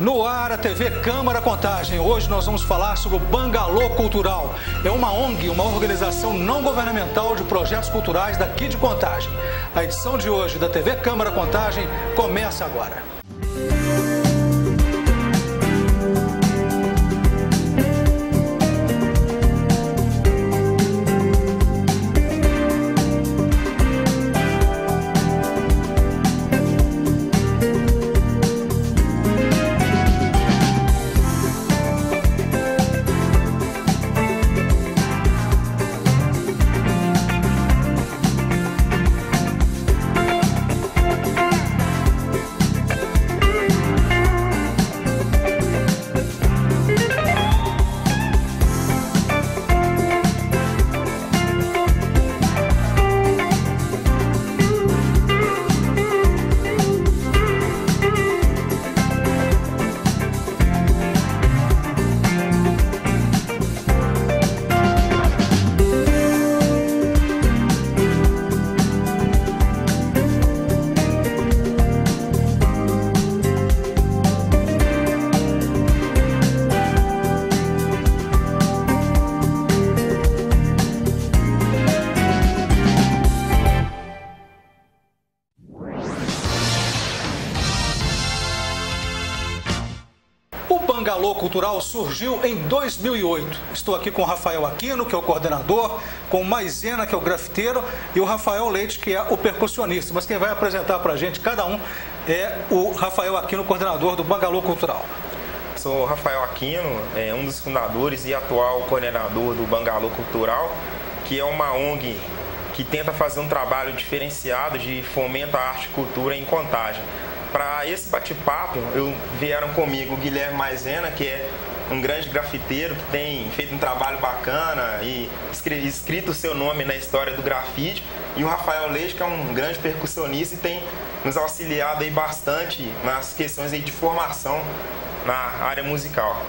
No ar, a TV Câmara Contagem. Hoje nós vamos falar sobre o Bangalô Cultural. É uma ONG, uma organização não governamental de projetos culturais daqui de Contagem. A edição de hoje da TV Câmara Contagem começa agora. O Bangalô Cultural surgiu em 2008. Estou aqui com o Rafael Aquino, que é o coordenador, com o Maisena, que é o grafiteiro, e o Rafael Leite, que é o percussionista. Mas quem vai apresentar para a gente, cada um, é o Rafael Aquino, coordenador do Bangalô Cultural. Sou o Rafael Aquino, um dos fundadores e atual coordenador do Bangalô Cultural, que é uma ONG que tenta fazer um trabalho diferenciado de fomento à arte e cultura em Contagem. Para esse bate-papo, vieram comigo o Guilherme Maisena, que é um grande grafiteiro, que tem feito um trabalho bacana e escrito o seu nome na história do grafite, e o Rafael Leite, que é um grande percussionista e tem nos auxiliado aí bastante nas questões aí de formação na área musical.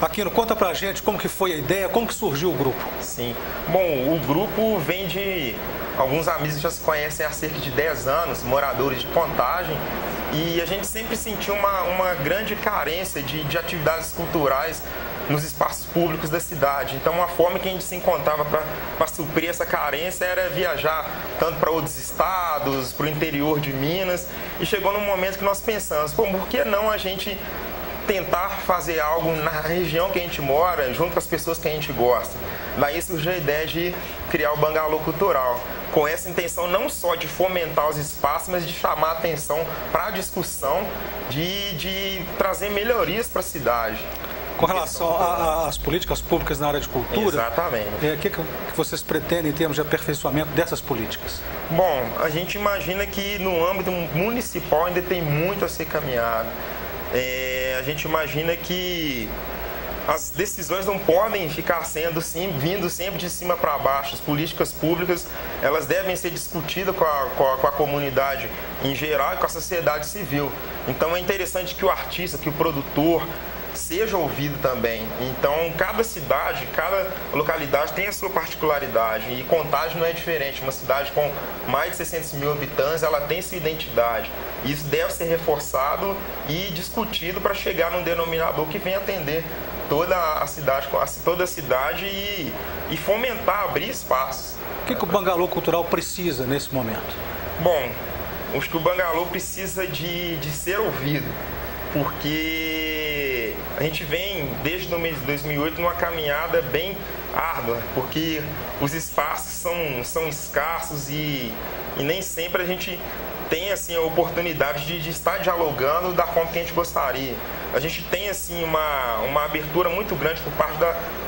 Aquino, conta pra gente como que foi a ideia, como que surgiu o grupo. Sim, bom, o grupo vem de alguns amigos que já se conhecem há cerca de 10 anos, moradores de Contagem, e a gente sempre sentiu uma grande carência de atividades culturais nos espaços públicos da cidade. Então, uma forma que a gente se encontrava para suprir essa carência era viajar tanto para outros estados, para o interior de Minas, e chegou num momento que nós pensamos, pô, por que não a gente tentar fazer algo na região que a gente mora, junto com as pessoas que a gente gosta. Daí surgiu a ideia de criar o Bangalô Cultural, com essa intenção não só de fomentar os espaços, mas de chamar a atenção para a discussão, de trazer melhorias para a cidade. Com relação às políticas públicas na área de cultura, exatamente. O que vocês pretendem em termos de aperfeiçoamento dessas políticas? Bom, a gente imagina que no âmbito municipal ainda tem muito a ser caminhado. A gente imagina que as decisões não podem ficar vindo sempre de cima para baixo. As políticas públicas, elas devem ser discutidas com a comunidade em geral e com a sociedade civil. Então é interessante que o artista, que o produtor seja ouvido também. Então cada cidade, cada localidade tem a sua particularidade, e Contagem não é diferente. Uma cidade com mais de 600 mil habitantes, ela tem sua identidade. Isso deve ser reforçado e discutido para chegar num denominador que venha atender toda a cidade e fomentar, abrir espaços. O que o Bangalô Cultural precisa nesse momento? Bom, acho que o Bangalô precisa de ser ouvido, porque a gente vem desde o mês de 2008 numa caminhada bem árdua, porque os espaços são escassos e nem sempre a gente tem assim a oportunidade de estar dialogando da forma que a gente gostaria. A gente tem assim uma abertura muito grande por parte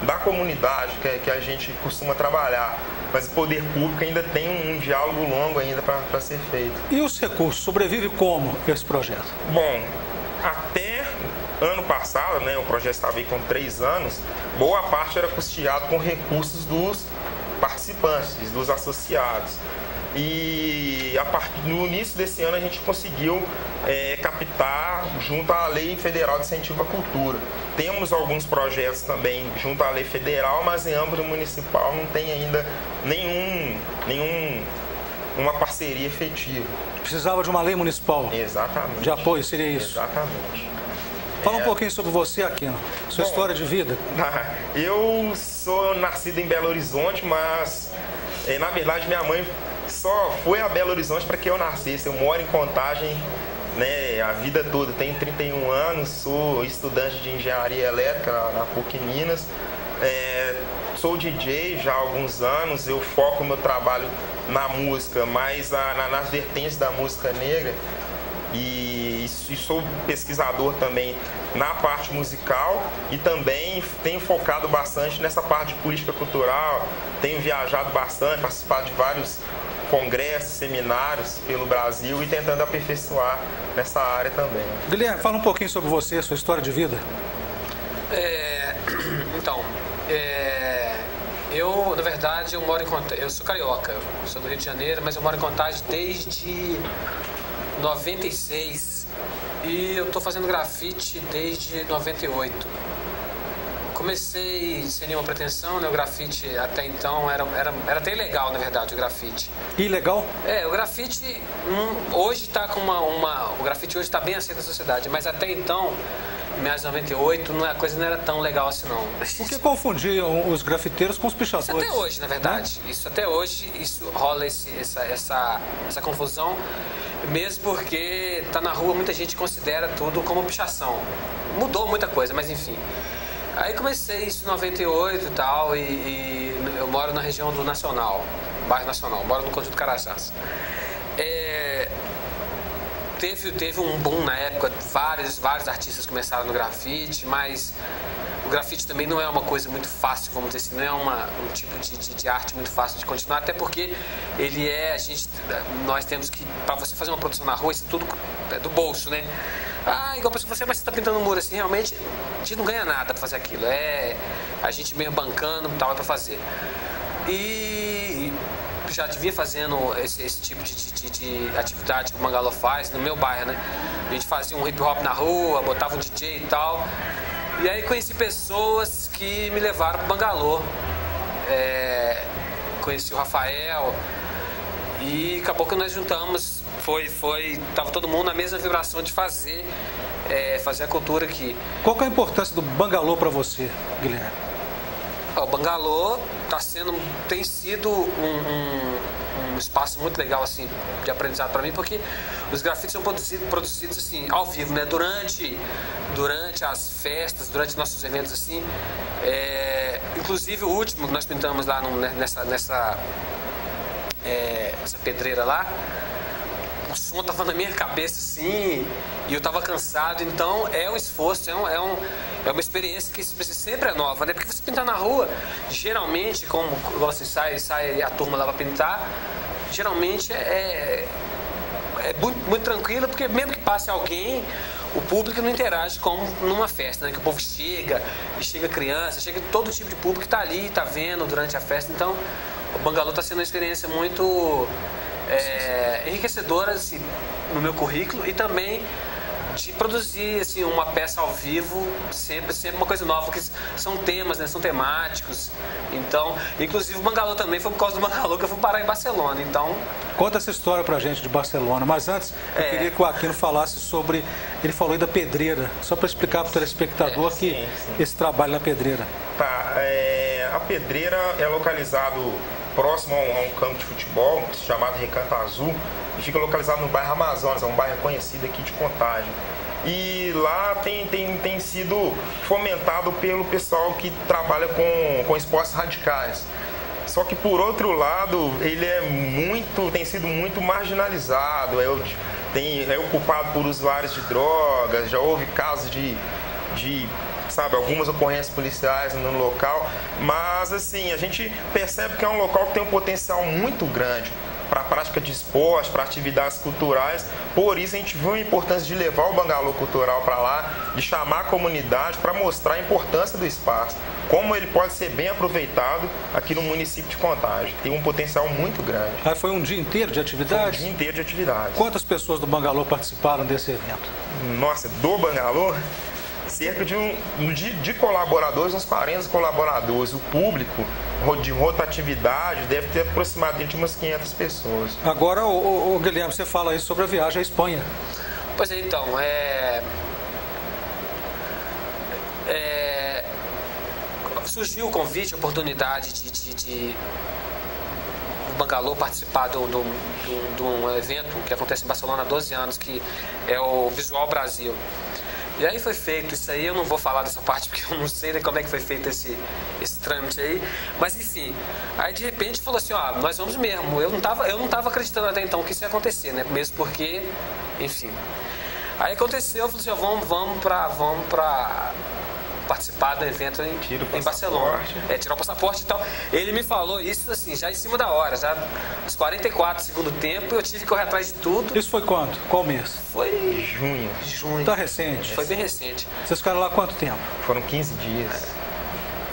da comunidade que a gente costuma trabalhar, mas o poder público ainda tem um diálogo longo ainda para ser feito. E os recursos? Sobrevive como esse projeto? Bom, até ano passado, o projeto estava aí com 3 anos, boa parte era custeado com recursos dos participantes, dos associados. E no início desse ano a gente conseguiu captar junto à Lei Federal de Incentivo à Cultura. Temos alguns projetos também junto à Lei Federal, mas em âmbito municipal não tem ainda uma parceria efetiva. Precisava de uma lei municipal. Exatamente. De apoio, seria isso? Exatamente. Fala um pouquinho sobre você, Aquino, sua história de vida. Eu sou nascido em Belo Horizonte, mas na verdade minha mãe só foi a Belo Horizonte para que eu nascesse. Eu moro em Contagem, né, a vida toda. Tenho 31 anos, sou estudante de engenharia elétrica na PUC Minas. Sou DJ já há alguns anos, eu foco meu trabalho na música, mas nas vertentes da música negra. E sou pesquisador também na parte musical e também tenho focado bastante nessa parte de política cultural. Tenho viajado bastante, participado de vários congressos, seminários pelo Brasil e tentando aperfeiçoar nessa área também. Guilherme, fala um pouquinho sobre você, sua história de vida. Eu, na verdade, eu sou carioca, eu sou do Rio de Janeiro, mas eu moro em Contagem desde 96 e eu tô fazendo grafite desde 98. Comecei sem nenhuma pretensão, né? O grafite até então era até ilegal, na verdade, o grafite. Ilegal? O grafite hoje está com o grafite hoje está bem aceito na sociedade, mas até então, em meados de 98, a coisa não era tão legal assim não. Porque confundiam os grafiteiros com os pichadores. Isso até hoje, na verdade. Isso até hoje, rola essa confusão, mesmo porque tá na rua, muita gente considera tudo como pichação. Mudou muita coisa, mas enfim. Aí comecei isso em 98 e tal, e eu moro na região do Nacional, bairro Nacional, moro no Conjunto Carajás. Teve um boom na época, vários artistas começaram no grafite, mas o grafite também não é uma coisa muito fácil, vamos dizer assim, não é um tipo de arte muito fácil de continuar, até porque nós temos que, para você fazer uma produção na rua, isso tudo é do bolso, né? Igual para você, mas você está pintando um muro assim, realmente a gente não ganha nada para fazer aquilo, a gente mesmo bancando e tal, para fazer. E já vinha fazendo esse tipo de atividade que o Bangalô faz no meu bairro, né? A gente fazia um hip hop na rua, botava um DJ e tal. E aí conheci pessoas que me levaram pro Bangalô. Conheci o Rafael e acabou que nós juntamos. Tava todo mundo na mesma vibração de fazer a cultura aqui. Qual que é a importância do Bangalô para você, Guilherme? O Bangalô tem sido um espaço muito legal assim, de aprendizado para mim, porque os grafites são produzidos assim, ao vivo, né? Durante as festas, durante nossos eventos assim. Inclusive o último que nós pintamos lá nessa pedreira lá, o som tava na minha cabeça assim, e eu tava cansado, então é um esforço, é uma experiência que sempre é nova, né? Porque você pintar na rua, geralmente, como você sai a turma lá pra pintar, geralmente é muito, muito tranquilo, porque mesmo que passe alguém, o público não interage como numa festa, né? Que o povo chega criança, chega todo tipo de público que tá ali, tá vendo durante a festa, então o Bangalô tá sendo uma experiência muito enriquecedora assim, no meu currículo, e também de produzir assim, uma peça ao vivo, sempre uma coisa nova, porque são temas, né? São temáticos. Então, inclusive o Bangalô também foi por causa do Bangalô que eu fui parar em Barcelona. Então, conta essa história pra gente de Barcelona, mas antes eu queria que o Aquino falasse sobre, ele falou aí da pedreira, só para explicar para o telespectador sim. Esse trabalho na pedreira. A pedreira é localizado próximo a um campo de futebol chamado Recanto Azul, e fica localizado no bairro Amazonas, é um bairro conhecido aqui de Contagem. E lá tem sido fomentado pelo pessoal que trabalha com esportes radicais. Só que, por outro lado, ele tem sido muito marginalizado, é ocupado por usuários de drogas, já houve casos algumas ocorrências policiais no local, mas assim, a gente percebe que é um local que tem um potencial muito grande para a prática de esporte, para atividades culturais. Por isso a gente viu a importância de levar o Bangalô Cultural para lá, de chamar a comunidade para mostrar a importância do espaço, como ele pode ser bem aproveitado aqui no município de Contagem. Tem um potencial muito grande. Foi um dia inteiro de atividades? Foi um dia inteiro de atividades. Quantas pessoas do Bangalô participaram desse evento? Nossa, do Bangalô? Cerca de colaboradores, uns 40 colaboradores. O público de rotatividade deve ter aproximadamente umas 500 pessoas. Agora, Guilherme, você fala aí sobre a viagem à Espanha. Pois é, então, surgiu o convite, a oportunidade de o Bangalô participar de um evento que acontece em Barcelona há 12 anos, que é o Visual Brasil. E aí foi feito isso aí, eu não vou falar dessa parte porque eu não sei nem como é que foi feito esse trâmite aí, mas enfim, aí de repente falou assim, ó, nós vamos mesmo, eu não tava acreditando até então que isso ia acontecer, né, mesmo porque, enfim. Aí aconteceu, eu falei assim, ó, vamos pra participar do evento em Barcelona. Tirar o passaporte e tal. Ele me falou isso assim, já em cima da hora, já uns 44 segundo tempo, eu tive que correr atrás de tudo. Isso foi quando? Qual mês? Foi junho. Tá recente? Foi bem recente. Vocês ficaram lá quanto tempo? Foram 15 dias.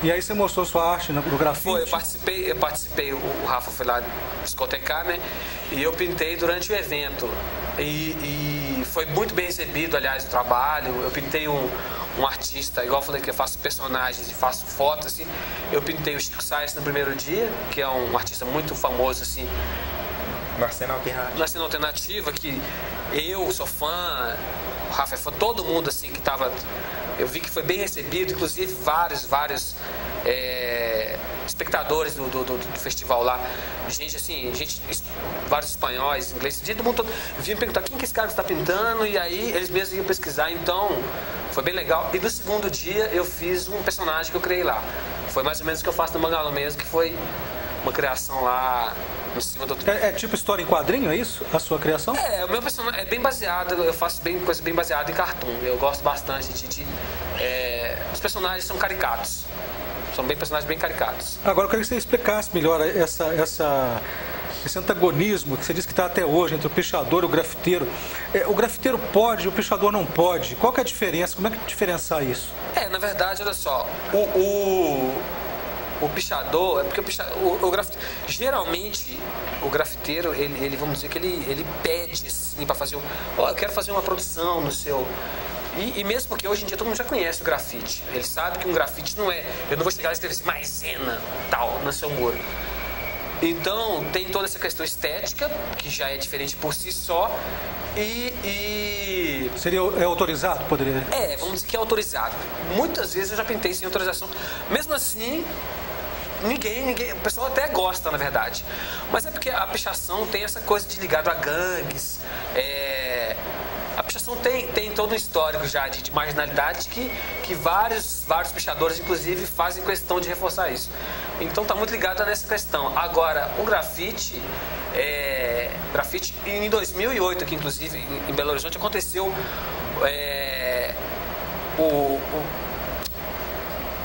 E aí você mostrou sua arte no grafite? Foi, eu participei, o Rafa foi lá discotecar, né? E eu pintei durante o evento. E foi muito bem recebido, aliás, o trabalho. Eu pintei um artista, igual eu falei que eu faço personagens e faço fotos, assim. Eu pintei o Chico Sainz no primeiro dia, que é um artista muito famoso, assim. Na cena alternativa, que eu sou fã, o Rafa é fã, todo mundo, assim, que tava... Eu vi que foi bem recebido, inclusive vários espectadores do festival lá, vários espanhóis, ingleses, todo mundo vinha perguntar quem que é esse cara que está pintando, e aí eles mesmos iam pesquisar, então foi bem legal. E no segundo dia eu fiz um personagem que eu criei lá, foi mais ou menos o que eu faço no Bangalô mesmo, que foi uma criação lá em cima do... É tipo história em quadrinho, é isso? A sua criação? O meu personagem é bem baseado, eu faço coisa bem baseada em cartoon. Eu gosto bastante os personagens são caricatos. São personagens bem caricatos. Agora eu queria que você explicasse melhor esse antagonismo que você disse que está até hoje entre o pichador e o grafiteiro. O grafiteiro pode, o pichador não pode. Qual que é a diferença? Como é que diferenciar isso? Na verdade, olha só, o pichador, é porque o grafiteiro, geralmente o grafiteiro, ele vamos dizer que ele pede assim para fazer eu quero fazer uma produção no seu... E mesmo porque hoje em dia todo mundo já conhece o grafite. Ele sabe que um grafite não é... Eu não vou chegar lá e escrever assim, maisena, tal, no seu muro. Então, tem toda essa questão estética, que já é diferente por si só. Seria autorizado? Poderia? Vamos dizer que é autorizado. Muitas vezes eu já pintei sem autorização. Mesmo assim... Ninguém, o pessoal até gosta, na verdade. Mas é porque a pichação tem essa coisa de ligado a gangues. A pichação tem todo um histórico já de marginalidade que vários pichadores, inclusive, fazem questão de reforçar isso. Então está muito ligado nessa questão. Agora, o grafite, em 2008 aqui, inclusive, em Belo Horizonte, aconteceu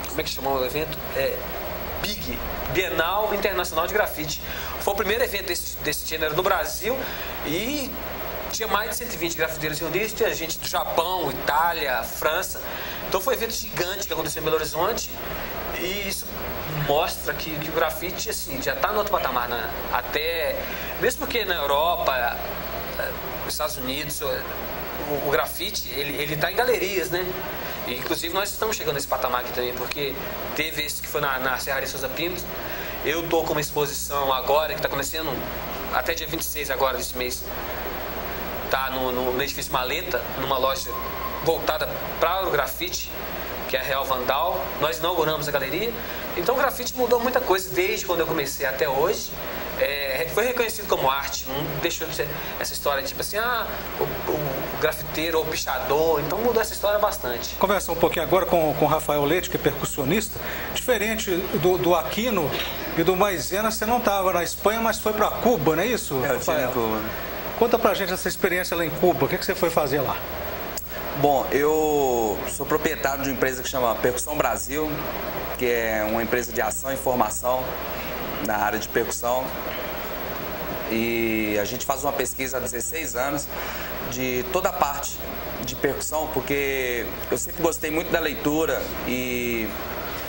como é que chamou o evento? BIG, Bienal Internacional de Grafite. Foi o primeiro evento desse gênero no Brasil e tinha mais de 120 grafiteiros reunidos, tinha gente do Japão, Itália, França. Então foi um evento gigante que aconteceu em Belo Horizonte e isso mostra que o grafite assim, já está no outro patamar, né? Até, mesmo porque na Europa, nos Estados Unidos, o grafite ele está em galerias, né? E, inclusive nós estamos chegando nesse patamar aqui também, porque teve esse que foi na Serraria Souza Pinto. Eu estou com uma exposição agora, que está acontecendo até dia 26 agora desse mês. Está no edifício Maleta, numa loja voltada para o grafite, que é a Real Vandal. Nós inauguramos a galeria. Então o grafite mudou muita coisa desde quando eu comecei até hoje. Foi reconhecido como arte, não deixou de ser essa história tipo assim, o grafiteiro ou o pichador, então mudou essa história bastante. Conversar um pouquinho agora com o Rafael Leite, que é percussionista. Diferente do Aquino e do Maisena, você não estava na Espanha, mas foi para Cuba, não é isso, Rafael? Eu estive em Cuba. Conta pra gente essa experiência lá em Cuba, o que você foi fazer lá? Bom, eu sou proprietário de uma empresa que chama Percussão Brasil, que é uma empresa de ação e formação na área de percussão. E a gente faz uma pesquisa há 16 anos de toda a parte de percussão, porque eu sempre gostei muito da leitura e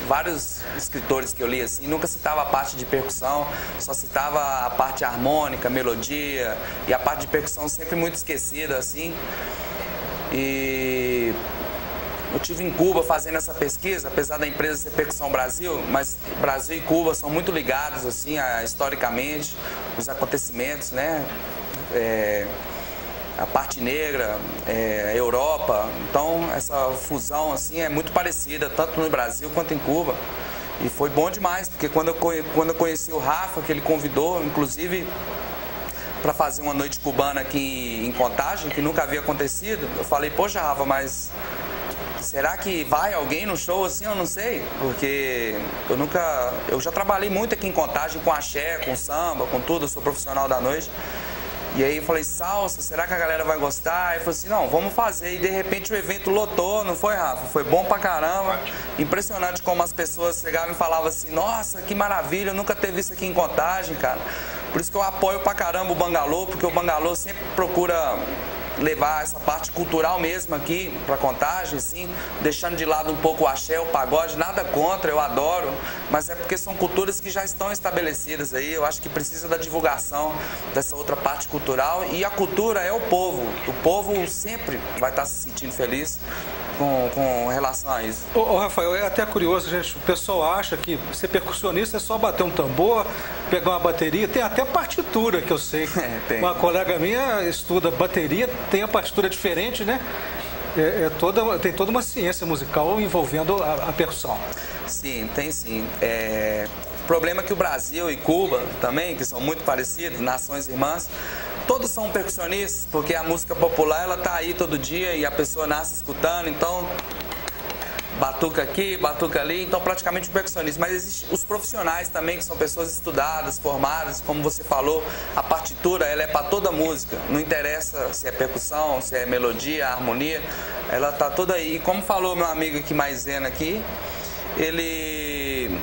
vários escritores que eu li assim, nunca citava a parte de percussão, só citava a parte harmônica, melodia, e a parte de percussão sempre muito esquecida assim. E eu estive em Cuba fazendo essa pesquisa, apesar da empresa ser Percussão Brasil, mas Brasil e Cuba são muito ligados assim, historicamente, os acontecimentos, né? a parte negra, Europa. Então, essa fusão assim é muito parecida, tanto no Brasil quanto em Cuba. E foi bom demais, porque quando eu conheci o Rafa, que ele convidou, inclusive, para fazer uma noite cubana aqui em Contagem, que nunca havia acontecido, eu falei, poxa, Rafa, mas será que vai alguém no show assim? Eu não sei, porque eu já trabalhei muito aqui em Contagem com axé, com samba, com tudo, eu sou profissional da noite. E aí eu falei, salsa, será que a galera vai gostar? Aí eu falei assim, não, vamos fazer. E de repente o evento lotou, não foi, Rafa? Foi bom pra caramba. Impressionante como as pessoas chegavam e falavam assim, nossa, que maravilha, eu nunca teve isso aqui em Contagem, cara. Por isso que eu apoio pra caramba o Bangalô, porque o Bangalô sempre procura levar essa parte cultural mesmo aqui para Contagem, assim, deixando de lado um pouco o axé, o pagode, nada contra, eu adoro, mas é porque são culturas que já estão estabelecidas aí, eu acho que precisa da divulgação dessa outra parte cultural, e a cultura é o povo sempre vai estar se sentindo feliz com relação a isso. Ô, Rafael, é até curioso, gente, o pessoal acha que ser percussionista é só bater um tambor, pegar uma bateria, tem até partitura que eu sei. Uma colega minha estuda bateria, tem a partitura diferente, né? Tem toda uma ciência musical envolvendo a percussão. Sim, tem sim. O problema é que o Brasil e Cuba também, que são muito parecidos, nações irmãs, todos são percussionistas, porque a música popular ela tá aí todo dia e a pessoa nasce escutando, então batuca aqui, batuca ali, então praticamente o percussionista. Mas existem os profissionais também, que são pessoas estudadas, formadas, como você falou, a partitura ela é para toda música, não interessa se é percussão, se é melodia, harmonia, ela tá toda aí. E como falou meu amigo aqui, Maisena aqui, ele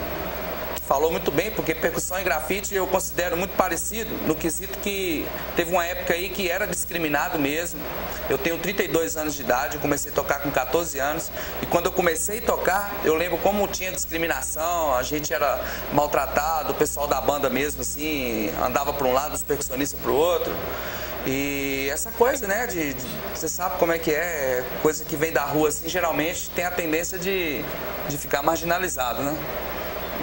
falou muito bem, porque percussão e grafite eu considero muito parecido, no quesito que teve uma época aí que era discriminado mesmo. Eu tenho 32 anos de idade, eu comecei a tocar com 14 anos, e quando eu comecei a tocar, eu lembro como tinha discriminação, a gente era maltratado, o pessoal da banda mesmo, assim, andava para um lado, os percussionistas para o outro. E essa coisa, né, você sabe como é que é, coisa que vem da rua, assim, geralmente tem a tendência de ficar marginalizado, né?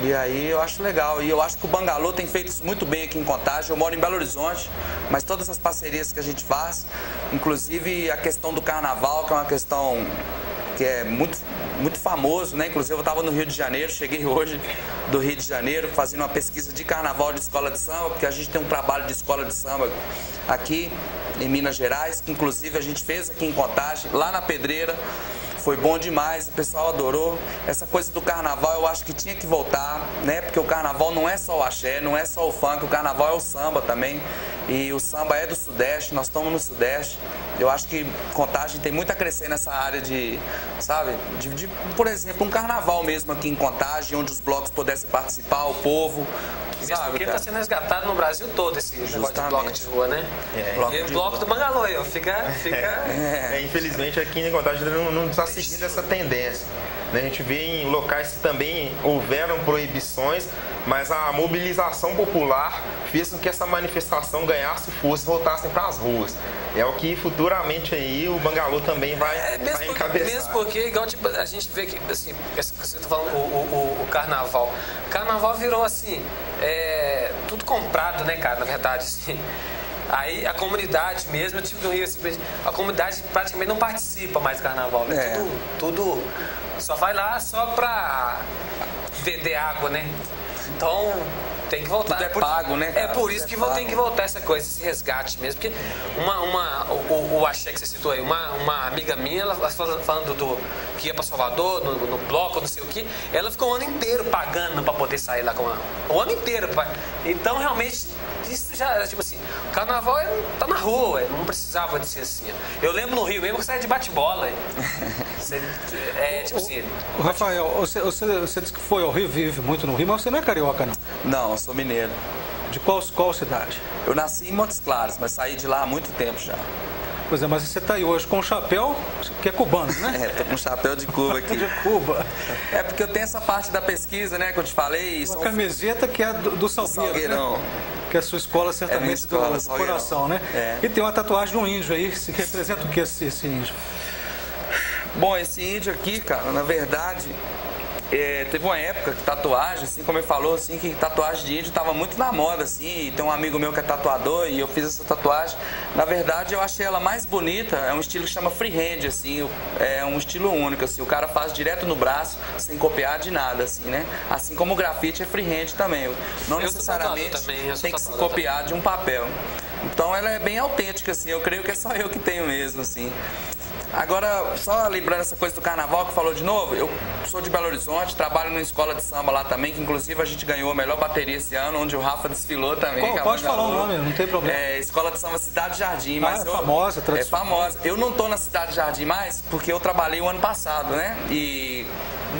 E aí eu acho legal, e eu acho que o Bangalô tem feito isso muito bem aqui em Contagem. Eu moro em Belo Horizonte, mas todas as parcerias que a gente faz, inclusive a questão do carnaval, que é uma questão que é muito, muito famoso, né? Inclusive eu estava no Rio de Janeiro, cheguei hoje do Rio de Janeiro fazendo uma pesquisa de carnaval de escola de samba, porque a gente tem um trabalho de escola de samba aqui em Minas Gerais, que inclusive a gente fez aqui em Contagem, lá na Pedreira. Foi bom demais, o pessoal adorou. Essa coisa do carnaval eu acho que tinha que voltar, né? Porque o carnaval não é só o axé, não é só o funk, o carnaval é o samba também. E o samba é do Sudeste, nós estamos no Sudeste. Eu acho que Contagem tem muito a crescer nessa área de, sabe, por exemplo, um carnaval mesmo aqui em Contagem, onde os blocos pudessem participar, o povo. Mesmo porque está sendo resgatado no Brasil todo esse negócio de bloco de rua, né? E o bloco do Bangalô, fica... Infelizmente aqui em Contagem não está seguindo essa tendência. A gente vê em locais que também houveram proibições, mas a mobilização popular fez com que essa manifestação ganhasse força e voltassem para as ruas. É o que futuramente aí o Bangalô também vai encabeçar. Mesmo porque, igual tipo, a gente vê que, assim, você está falando o carnaval. O carnaval virou assim, tudo comprado, né, cara, na verdade, assim. Aí a comunidade mesmo, tipo do Rio, assim, a comunidade praticamente não participa mais do carnaval, né? Tudo só vai lá só pra vender água, né? Então tem que voltar. Tudo é pago, né, cara? É por isso que tem que voltar essa coisa, esse resgate mesmo. Porque o axé que você citou aí, uma amiga minha, ela falando que ia pra Salvador, no bloco, não sei o que, ela ficou o ano inteiro pagando pra poder sair lá com o ano inteiro. Então realmente isso já, tipo assim, o carnaval tá na rua, não precisava de ser assim. Eu lembro no Rio mesmo que saía de bate-bola. Tipo assim. Rafael, você disse que foi ao Rio, vive muito no Rio, mas você não é carioca, não? Não, eu sou mineiro. De qual cidade? Eu nasci em Montes Claros, mas saí de lá há muito tempo já. Pois é, mas você está aí hoje com um chapéu que é cubano, né? Tô com um chapéu de Cuba aqui. De Cuba. É porque eu tenho essa parte da pesquisa, né, que eu te falei. Uma camiseta que é do Salgueirão. Né? Que é a sua escola certamente do coração, né? E tem uma tatuagem de um índio aí, que representa o que esse índio? Bom, esse índio aqui, cara, na verdade, teve uma época que tatuagem, assim como ele falou, assim, que tatuagem de índio estava muito na moda, assim, e tem um amigo meu que é tatuador e eu fiz essa tatuagem. Na verdade, eu achei ela mais bonita, é um estilo que chama freehand, assim, é um estilo único, assim, o cara faz direto no braço, sem copiar de nada, assim, né? Assim como o grafite é freehand também, não necessariamente tem que se copiar de um papel. Então ela é bem autêntica, assim, eu creio que é só eu que tenho mesmo, assim. Agora, só lembrando essa coisa do carnaval que falou de novo, eu sou de Belo Horizonte, trabalho numa escola de samba lá também, que inclusive a gente ganhou a melhor bateria esse ano, onde o Rafa desfilou também. Pode falar o nome, não tem problema. Escola de samba Cidade Jardim. Mas famosa, tradicional. É famosa. Eu não tô na Cidade Jardim mais, porque eu trabalhei o ano passado, né? E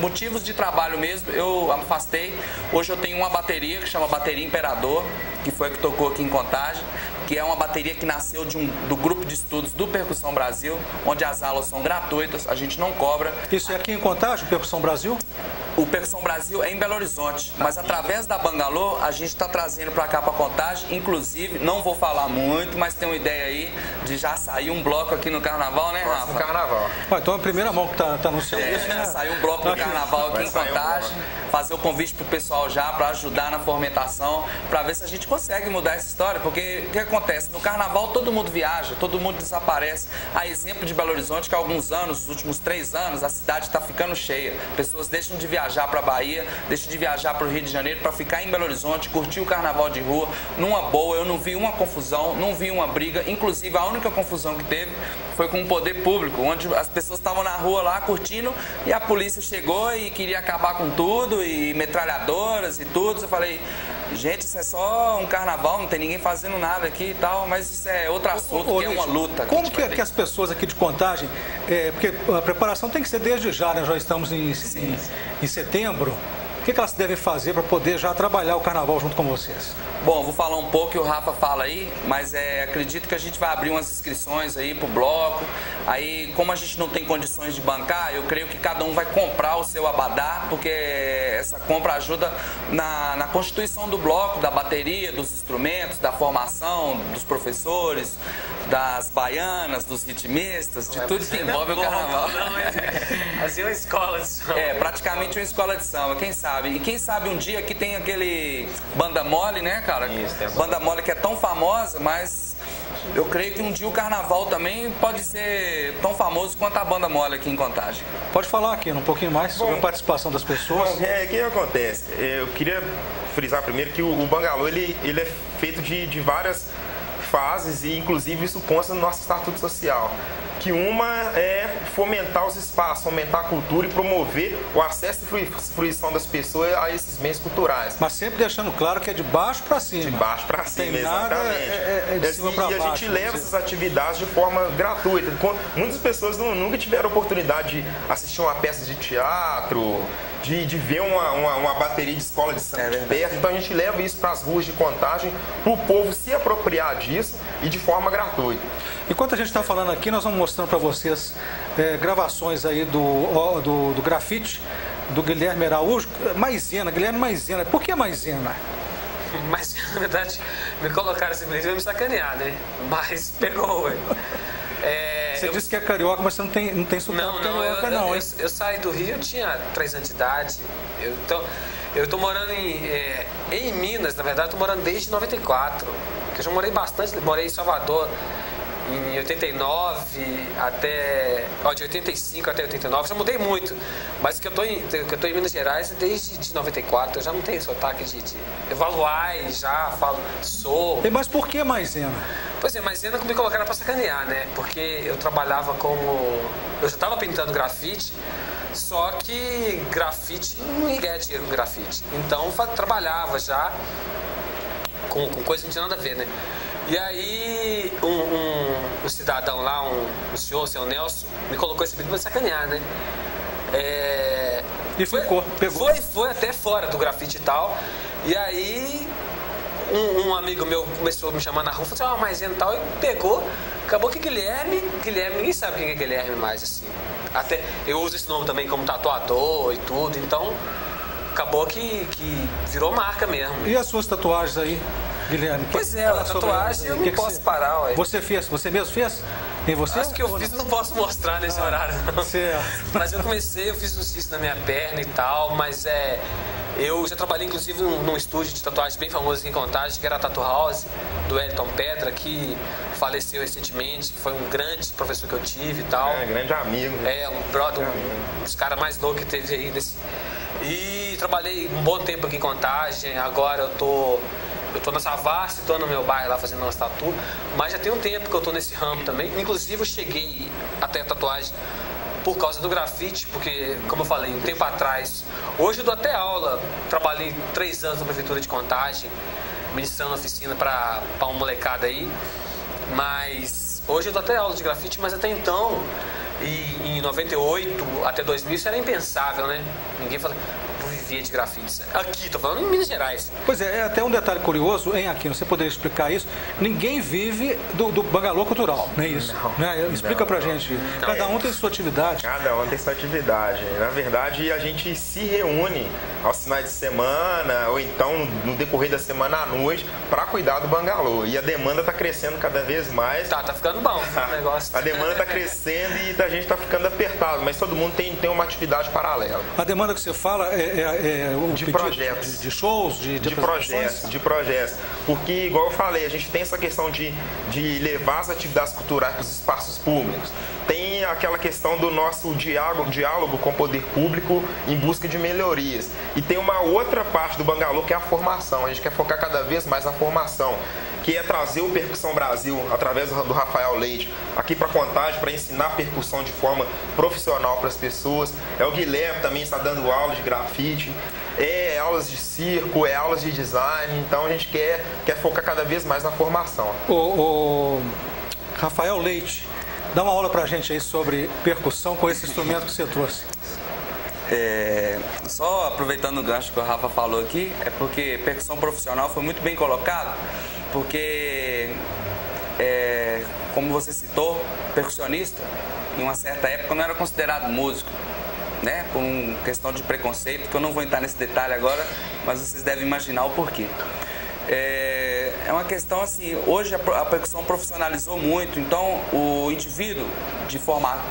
motivos de trabalho mesmo, eu afastei. Hoje eu tenho uma bateria que chama Bateria Imperador, que foi a que tocou aqui em Contagem, que é uma bateria que nasceu do grupo de estudos do Percussão Brasil, onde as aulas são gratuitas, a gente não cobra. Isso é aqui em Contagem, Percussão Brasil? O Percussão Brasil é em Belo Horizonte, mas através da Bangalô a gente está trazendo para cá, para Contagem. Inclusive, não vou falar muito, mas tem uma ideia aí de já sair um bloco aqui no Carnaval, né, Rafa? No Carnaval. Então é a primeira mão que tá anunciando isso, né? Sair um bloco no Carnaval aqui em Contagem, fazer o convite pro pessoal já para ajudar na fomentação, para ver se a gente consegue mudar essa história, porque o que acontece? No Carnaval todo mundo viaja, todo mundo desaparece. A exemplo de Belo Horizonte, que há alguns anos, os últimos 3 anos, a cidade está ficando cheia. Pessoas deixam de viajar para a Bahia, deixam de viajar para o Rio de Janeiro para ficar em Belo Horizonte, curtir o carnaval de rua, numa boa. Eu não vi uma confusão, não vi uma briga. Inclusive, a única confusão que teve foi com o poder público, onde as pessoas estavam na rua lá curtindo e a polícia chegou e queria acabar com tudo, e metralhadoras e tudo. Eu falei, gente, isso é só um carnaval, não tem ninguém fazendo nada aqui e tal, mas isso é outro assunto, que é uma luta. Como que as pessoas aqui de Contagem, porque a preparação tem que ser desde já, né? Já estamos em setembro. O que elas devem fazer para poder já trabalhar o carnaval junto com vocês? Bom, vou falar um pouco e o Rafa fala aí, mas acredito que a gente vai abrir umas inscrições aí pro bloco. Aí, como a gente não tem condições de bancar, eu creio que cada um vai comprar o seu abadá, porque essa compra ajuda na constituição do bloco, da bateria, dos instrumentos, da formação dos professores, das baianas, dos ritmistas, de tudo que envolve o carnaval. Assim, uma escola de samba. Praticamente uma escola de samba, quem sabe? E quem sabe um dia que tem aquele Banda Mole, né, cara? Isso, Banda Mole que é tão famosa, mas eu creio que um dia o carnaval também pode ser tão famoso quanto a Banda Mole aqui em Contagem. Pode falar aqui um pouquinho mais sobre a participação das pessoas. O que acontece? Eu queria frisar primeiro que o Bangalô ele é feito de várias fases e inclusive isso consta no nosso estatuto social. Que uma é fomentar os espaços, fomentar a cultura e promover o acesso e fruição das pessoas a esses bens culturais. Mas sempre deixando claro que é de baixo para cima. De baixo para cima, exatamente. De cima pra baixo, a gente leva essas atividades de forma gratuita. Muitas pessoas nunca tiveram oportunidade de assistir uma peça de teatro, de ver uma bateria de escola de samba de perto. Então a gente leva isso para as ruas de Contagem, para o povo se apropriar disso e de forma gratuita. Enquanto a gente está falando aqui, nós vamos mostrando para vocês gravações aí do grafite do Guilherme Araújo. Maisena, Guilherme Maisena. Por que Maisena? Mas, na verdade, me colocaram esse bilhete e me sacanear, né? Mas pegou, ué. Você disse que é carioca, mas você não tem sotaque carioca, não. Eu saí do Rio, eu tinha 3 anos de idade. Eu tô morando em Minas, na verdade, eu tô morando desde 94. Porque eu já morei bastante, morei em Salvador em 89 de 85 até 89, já mudei muito. Mas que eu tô em Minas Gerais desde 94, eu já não tenho sotaque de evaluar e já falo, sou. Mas por que Maisena? Pois é, Maisena me colocaram pra sacanear, né? Porque eu trabalhava eu já tava pintando grafite, só que grafite não ia ganhar dinheiro com grafite. Então trabalhava já com coisa que não tinha nada a ver, né? E aí um cidadão lá, o senhor Nelson, me colocou esse vídeo pra sacanear, né? E pegou. Foi até fora do grafite e tal. E aí um amigo meu começou a me chamar na rua, falou assim, Maisena e tal, e pegou. Acabou que Guilherme, ninguém sabe quem é Guilherme mais, assim. Até eu uso esse nome também como tatuador e tudo, então acabou que virou marca mesmo. E as suas tatuagens aí, Guilherme? Pois é, a tatuagem eu não posso parar, ué. Você mesmo fez? Em você? Acho que eu fiz, não posso mostrar nesse horário, não. Certo. Mas eu fiz um cisto na minha perna e tal, mas eu já trabalhei inclusive num estúdio de tatuagem bem famoso aqui em Contagem, que era a Tattoo House, do Elton Pedra, que faleceu recentemente, foi um grande professor que eu tive e tal. Grande amigo. Um brother, um dos caras mais loucos que teve aí nesse... E trabalhei um bom tempo aqui em Contagem, agora eu tô na Savassi, tô no meu bairro lá fazendo umas tatu, mas já tem um tempo que eu tô nesse ramo também. Inclusive eu cheguei até a tatuagem por causa do grafite, porque, como eu falei, um tempo atrás, hoje eu dou até aula, trabalhei 3 anos na Prefeitura de Contagem, ministrando oficina para uma molecada aí, mas hoje eu dou até aula de grafite, mas até então, em 98 até 2000, isso era impensável, né? Ninguém falava, vivia de grafites. Aqui, tô falando em Minas Gerais. Pois é, até um detalhe curioso, hein, Aquino, você poderia explicar isso? Ninguém vive do bangalô cultural, não é isso? Né? Explica pra gente. Cada um tem sua atividade. Cada um tem sua atividade. Na verdade, a gente se reúne aos finais de semana ou então no decorrer da semana à noite para cuidar do bangalô. E a demanda está crescendo cada vez mais. Tá ficando bom o negócio. A demanda está crescendo e a gente está ficando apertado, mas todo mundo tem uma atividade paralela. A demanda que você fala de projetos. De shows, de projetos. Porque, igual eu falei, a gente tem essa questão de levar as atividades culturais para os espaços públicos. Tem aquela questão do nosso diálogo com o poder público em busca de melhorias. E tem uma outra parte do bangalô que é a formação. A gente quer focar cada vez mais na formação, que é trazer o Percussão Brasil, através do Rafael Leite, aqui para Contagem, para ensinar percussão de forma profissional para as pessoas. O Guilherme também está dando aula de grafite, aulas de circo, aulas de design. Então a gente quer focar cada vez mais na formação. O Rafael Leite, dá uma aula pra gente aí sobre percussão com esse instrumento que você trouxe. Só aproveitando o gancho que o Rafa falou aqui, é porque percussão profissional foi muito bem colocado, porque, como você citou, percussionista, em uma certa época não era considerado músico, né? Por uma questão de preconceito, que eu não vou entrar nesse detalhe agora, mas vocês devem imaginar o porquê. É uma questão assim, hoje a percussão profissionalizou muito, então o indivíduo,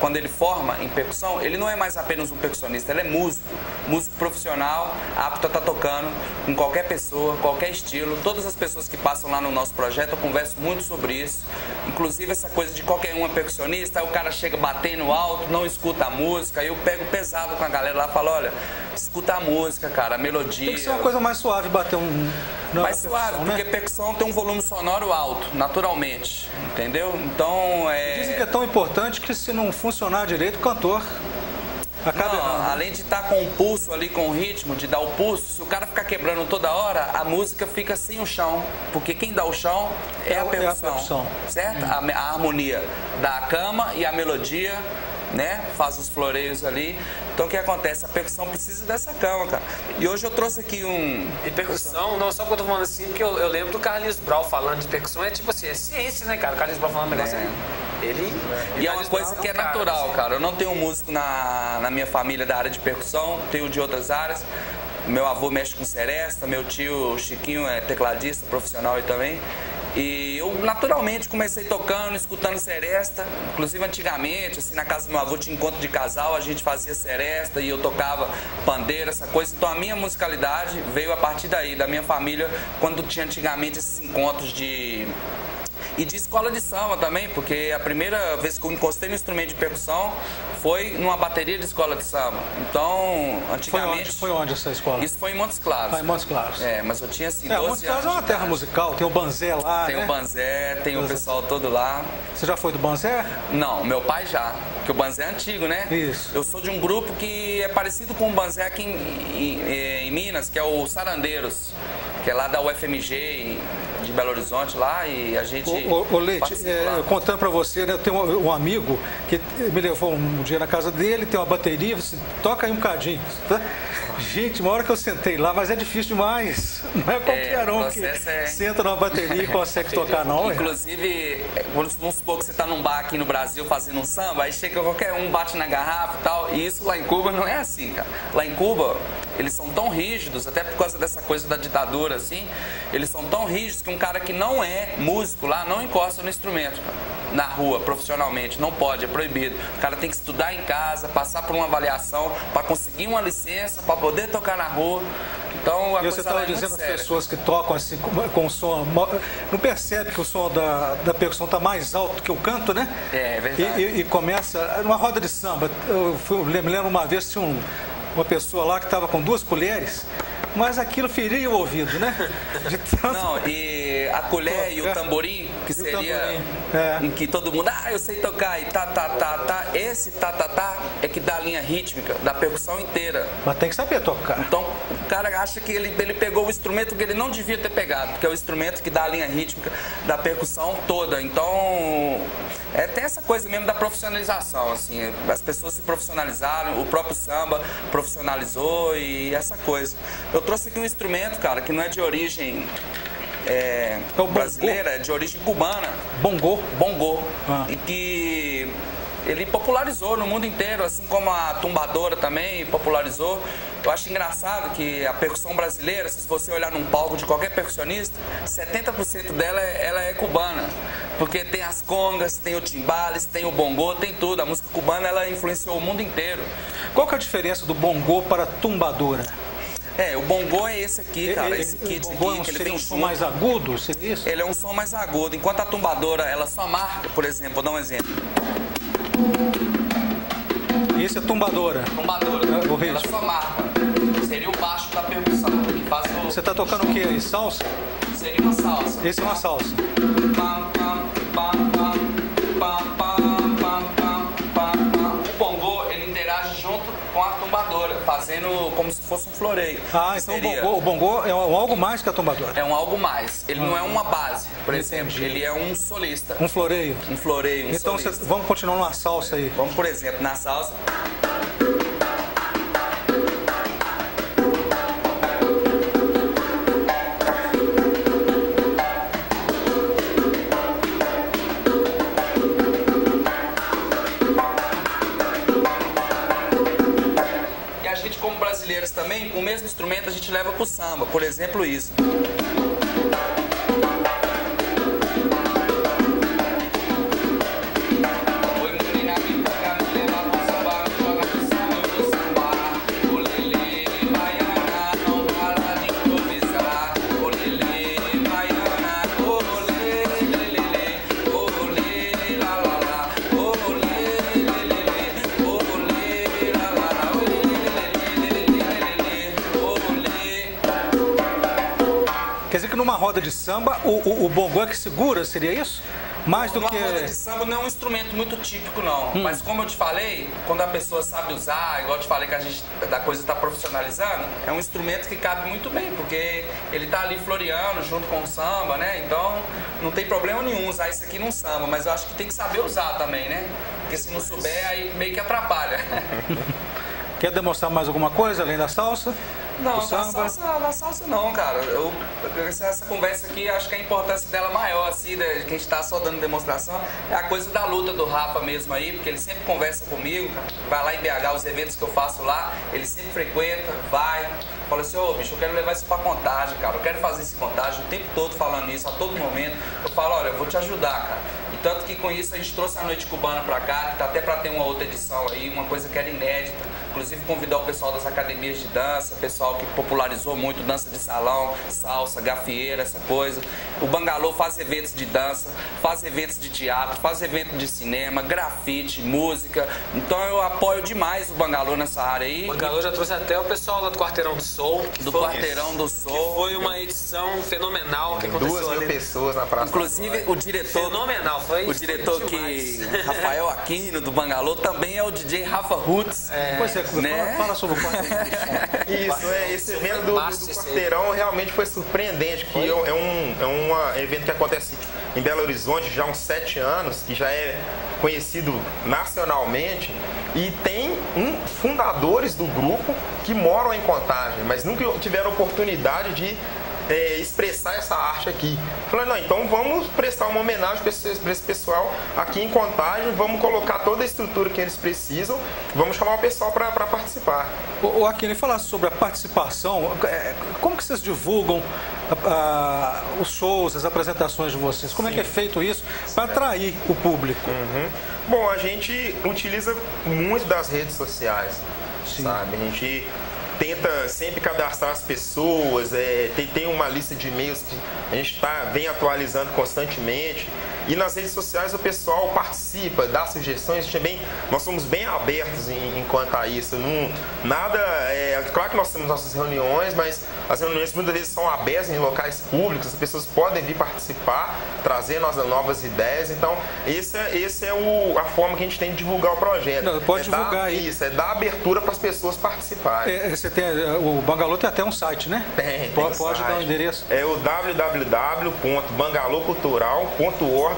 quando ele forma em percussão, ele não é mais apenas um percussionista, ele é músico profissional, apto a estar tocando com qualquer pessoa, qualquer estilo. Todas as pessoas que passam lá no nosso projeto, eu converso muito sobre isso, inclusive essa coisa de qualquer um é percussionista, aí o cara chega batendo alto, não escuta a música, aí eu pego pesado com a galera lá e falo, olha, escuta a música, cara, a melodia. Tem que ser uma coisa mais suave, bater mais suave, porque percussão tem um volume sonoro alto, naturalmente, entendeu? Então, Dizem que é tão importante que se não funcionar direito, o cantor acaba errando. Além de estar com o pulso ali, com o ritmo, de dar o pulso, se o cara ficar quebrando toda hora, a música fica sem o chão, porque quem dá o chão é a percussão, certo? A harmonia da cama e a melodia, né? Faz os floreios ali. Então o que acontece? A percussão precisa dessa cama, cara. E hoje eu trouxe aqui E percussão, não só que eu tô falando assim, porque eu lembro do Carlinhos Brau falando de percussão, é tipo assim, é ciência, né, cara? O Carlinhos Brau falando um negócio E é uma coisa que é natural, cara. Eu não tenho músico na minha família da área de percussão, tenho de outras áreas. Meu avô mexe com seresta, meu tio Chiquinho é tecladista profissional aí também. E eu naturalmente comecei tocando, escutando seresta, inclusive antigamente, assim, na casa do meu avô tinha encontro de casal, a gente fazia seresta e eu tocava pandeira, essa coisa. Então a minha musicalidade veio a partir daí, da minha família, quando tinha antigamente esses encontros de escola de samba também, porque a primeira vez que eu encostei no instrumento de percussão foi numa bateria de escola de samba. Então, antigamente... Foi onde essa escola? Isso foi em Montes Claros. Em Montes Claros. Mas eu tinha assim 12 anos. Montes Claros é uma terra musical, tem o Banzé lá, Tem o Banzé, tem o pessoal todo lá. Você já foi do Banzé? Não, meu pai já, porque o Banzé é antigo, né? Isso. Eu sou de um grupo que é parecido com o Banzé aqui em Minas, que é o Sarandeiros, que é lá da UFMG de Belo Horizonte lá, e a gente... Ô Leite, contando pra você, né, eu tenho um amigo que me levou um dia na casa dele, tem uma bateria, você toca aí um cadinho, tá? Gente, uma hora que eu sentei lá, mas é difícil demais, não é qualquer um que senta numa bateria e consegue tocar, não. Inclusive, vamos supor que você tá num bar aqui no Brasil fazendo um samba, aí chega qualquer um, bate na garrafa e tal, e isso lá em Cuba não é assim, cara. Lá em Cuba, eles são tão rígidos, até por causa dessa coisa da ditadura, assim, eles são tão rígidos que um cara que não é músico lá não encosta no instrumento, cara. na rua, profissionalmente, não pode, é proibido. O cara tem que estudar em casa, passar por uma avaliação para conseguir uma licença, para poder tocar na rua. Então, e você estava dizendo as pessoas que tocam assim com o som, não percebe que o som da percussão está mais alto que o canto, né? É verdade. E começa, numa roda de samba, eu me lembro uma vez, tinha uma pessoa lá que estava com 2 colheres, mas aquilo feria o ouvido, né? De tanto... Não, e a colher e o tamborim, que seria em que todo mundo, eu sei tocar, e tá. Esse tá é que dá a linha rítmica da percussão inteira. Mas tem que saber tocar. Então, o cara acha que ele pegou o instrumento que ele não devia ter pegado, porque é o instrumento que dá a linha rítmica da percussão toda. Então, tem essa coisa mesmo da profissionalização, assim, as pessoas se profissionalizaram, o próprio samba profissionalizou e essa coisa. Eu trouxe aqui um instrumento, cara, que não é de origem brasileira, é de origem cubana. Bongô. E que ele popularizou no mundo inteiro, assim como a tumbadora também popularizou. Eu acho engraçado que a percussão brasileira, se você olhar num palco de qualquer percussionista, 70% dela ela é cubana. Porque tem as congas, tem o timbales, tem o bongô, tem tudo. A música cubana ela influenciou o mundo inteiro. Qual que é a diferença do bongô para a tumbadora? O bongô é esse aqui, cara, esse kit aqui, que ele tem um som mais agudo, seria isso? Ele é um som mais agudo, enquanto a tumbadora, ela só marca, por exemplo, vou dar um exemplo. Esse é tumbadora? Tumbadora, ela só marca, seria o baixo da percussão, que faz o... Você tá tocando o que aí, salsa? Seria uma salsa. Esse é uma salsa. O bongô, ele interage junto com a tumbadora, fazendo como se fosse um floreio. Então o bongô é algo mais que a tumbadora. É um algo mais. Ele não é uma base, por exemplo. Ele é um solista. Um floreio. Um floreio, um então solista. Vamos continuar numa salsa aí. Vamos, por exemplo, na salsa. Também, com o mesmo instrumento, a gente leva pro samba. Por exemplo, isso. Quer dizer que numa roda de samba, o bongô é que segura, seria isso? Mais do que... Uma roda de samba não é um instrumento muito típico, não. Mas como eu te falei, quando a pessoa sabe usar, igual eu te falei que a coisa está profissionalizando, é um instrumento que cabe muito bem, porque ele tá ali floreando junto com o samba, né? Então, não tem problema nenhum usar isso aqui num samba, mas eu acho que tem que saber usar também, né? Porque se não souber, aí meio que atrapalha. Quer demonstrar mais alguma coisa além da salsa? Não, da salsa não, cara. Essa conversa aqui, acho que a importância dela maior, assim, que a gente tá só dando demonstração, é a coisa da luta do Rafa mesmo aí, porque ele sempre conversa comigo, vai lá em BH, os eventos que eu faço lá, ele sempre frequenta, vai, fala assim, bicho, eu quero levar isso pra Contagem, cara, eu quero fazer esse Contagem o tempo todo falando isso, a todo momento. Eu falo, olha, eu vou te ajudar, cara. E tanto que com isso a gente trouxe a Noite Cubana pra cá, que tá até pra ter uma outra edição aí, uma coisa que era inédita. Inclusive convidar o pessoal das academias de dança, pessoal que popularizou muito dança de salão, salsa, gafieira, essa coisa. O Bangalô faz eventos de dança, faz eventos de teatro, faz evento de cinema, grafite, música. Então eu apoio demais o Bangalô nessa área aí. O Bangalô já trouxe até o pessoal lá do Quarteirão do Soul. Quarteirão do Soul. Que foi uma edição fenomenal que aconteceu 2.000 pessoas na praça. Inclusive o diretor... Fenomenal, foi. O diretor que... Rafael Aquino, do Bangalô, também é o DJ Rafa Roots. Pois é, né? Fala sobre o Quarteirão. Isso, esse evento do Quarteirão realmente foi surpreendente, que é um evento que acontece em Belo Horizonte já há uns 7 anos, que já é conhecido nacionalmente, e tem fundadores do grupo que moram em Contagem, mas nunca tiveram oportunidade de expressar essa arte aqui. Falei, não, então vamos prestar uma homenagem para esse pessoal aqui em Contagem, vamos colocar toda a estrutura que eles precisam, vamos chamar o pessoal para participar. O Aquino, falar sobre a participação, como que vocês divulgam os shows, as apresentações de vocês? Como é que é feito isso para atrair o público? Bom, a gente utiliza muito das redes sociais, sabe? A gente tenta sempre cadastrar as pessoas, tem uma lista de e-mails que a gente vem atualizando constantemente. E nas redes sociais o pessoal participa, dá sugestões, nós somos bem abertos enquanto a isso. Claro que nós temos nossas reuniões, mas as reuniões muitas vezes são abertas em locais públicos, as pessoas podem vir participar, trazer novas ideias. Então, essa é a forma que a gente tem de divulgar o projeto. Não, pode divulgar aí. Isso, dar abertura para as pessoas participarem. O Bangalô tem até um site, né? Tem pode site. Dar o endereço. É o www.bangalocultural.org.br.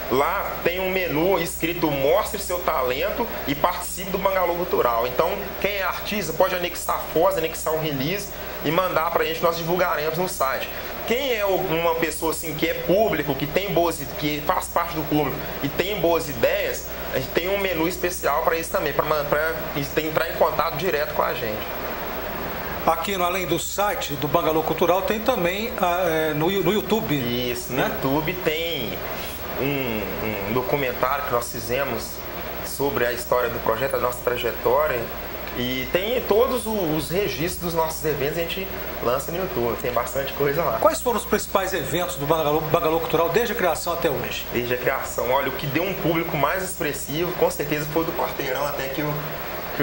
Lá tem um menu escrito Mostre Seu Talento e Participe do Bangalô Cultural. Então, quem é artista pode anexar fotos, anexar um release e mandar pra gente, nós divulgaremos no site. Quem é uma pessoa assim, que é público, que que faz parte do público e tem boas ideias, a gente tem um menu especial para isso também, para entrar em contato direto com a gente. Aqui, além do site do Bangalô Cultural, tem também no YouTube. Isso, no YouTube tem um documentário que nós fizemos sobre a história do projeto, a nossa trajetória. E tem todos os registros dos nossos eventos, a gente lança no YouTube, tem bastante coisa lá. Quais foram os principais eventos do Bangalô Cultural desde a criação até hoje? Desde a criação, olha, o que deu um público mais expressivo, com certeza foi do Quarteirão, até que o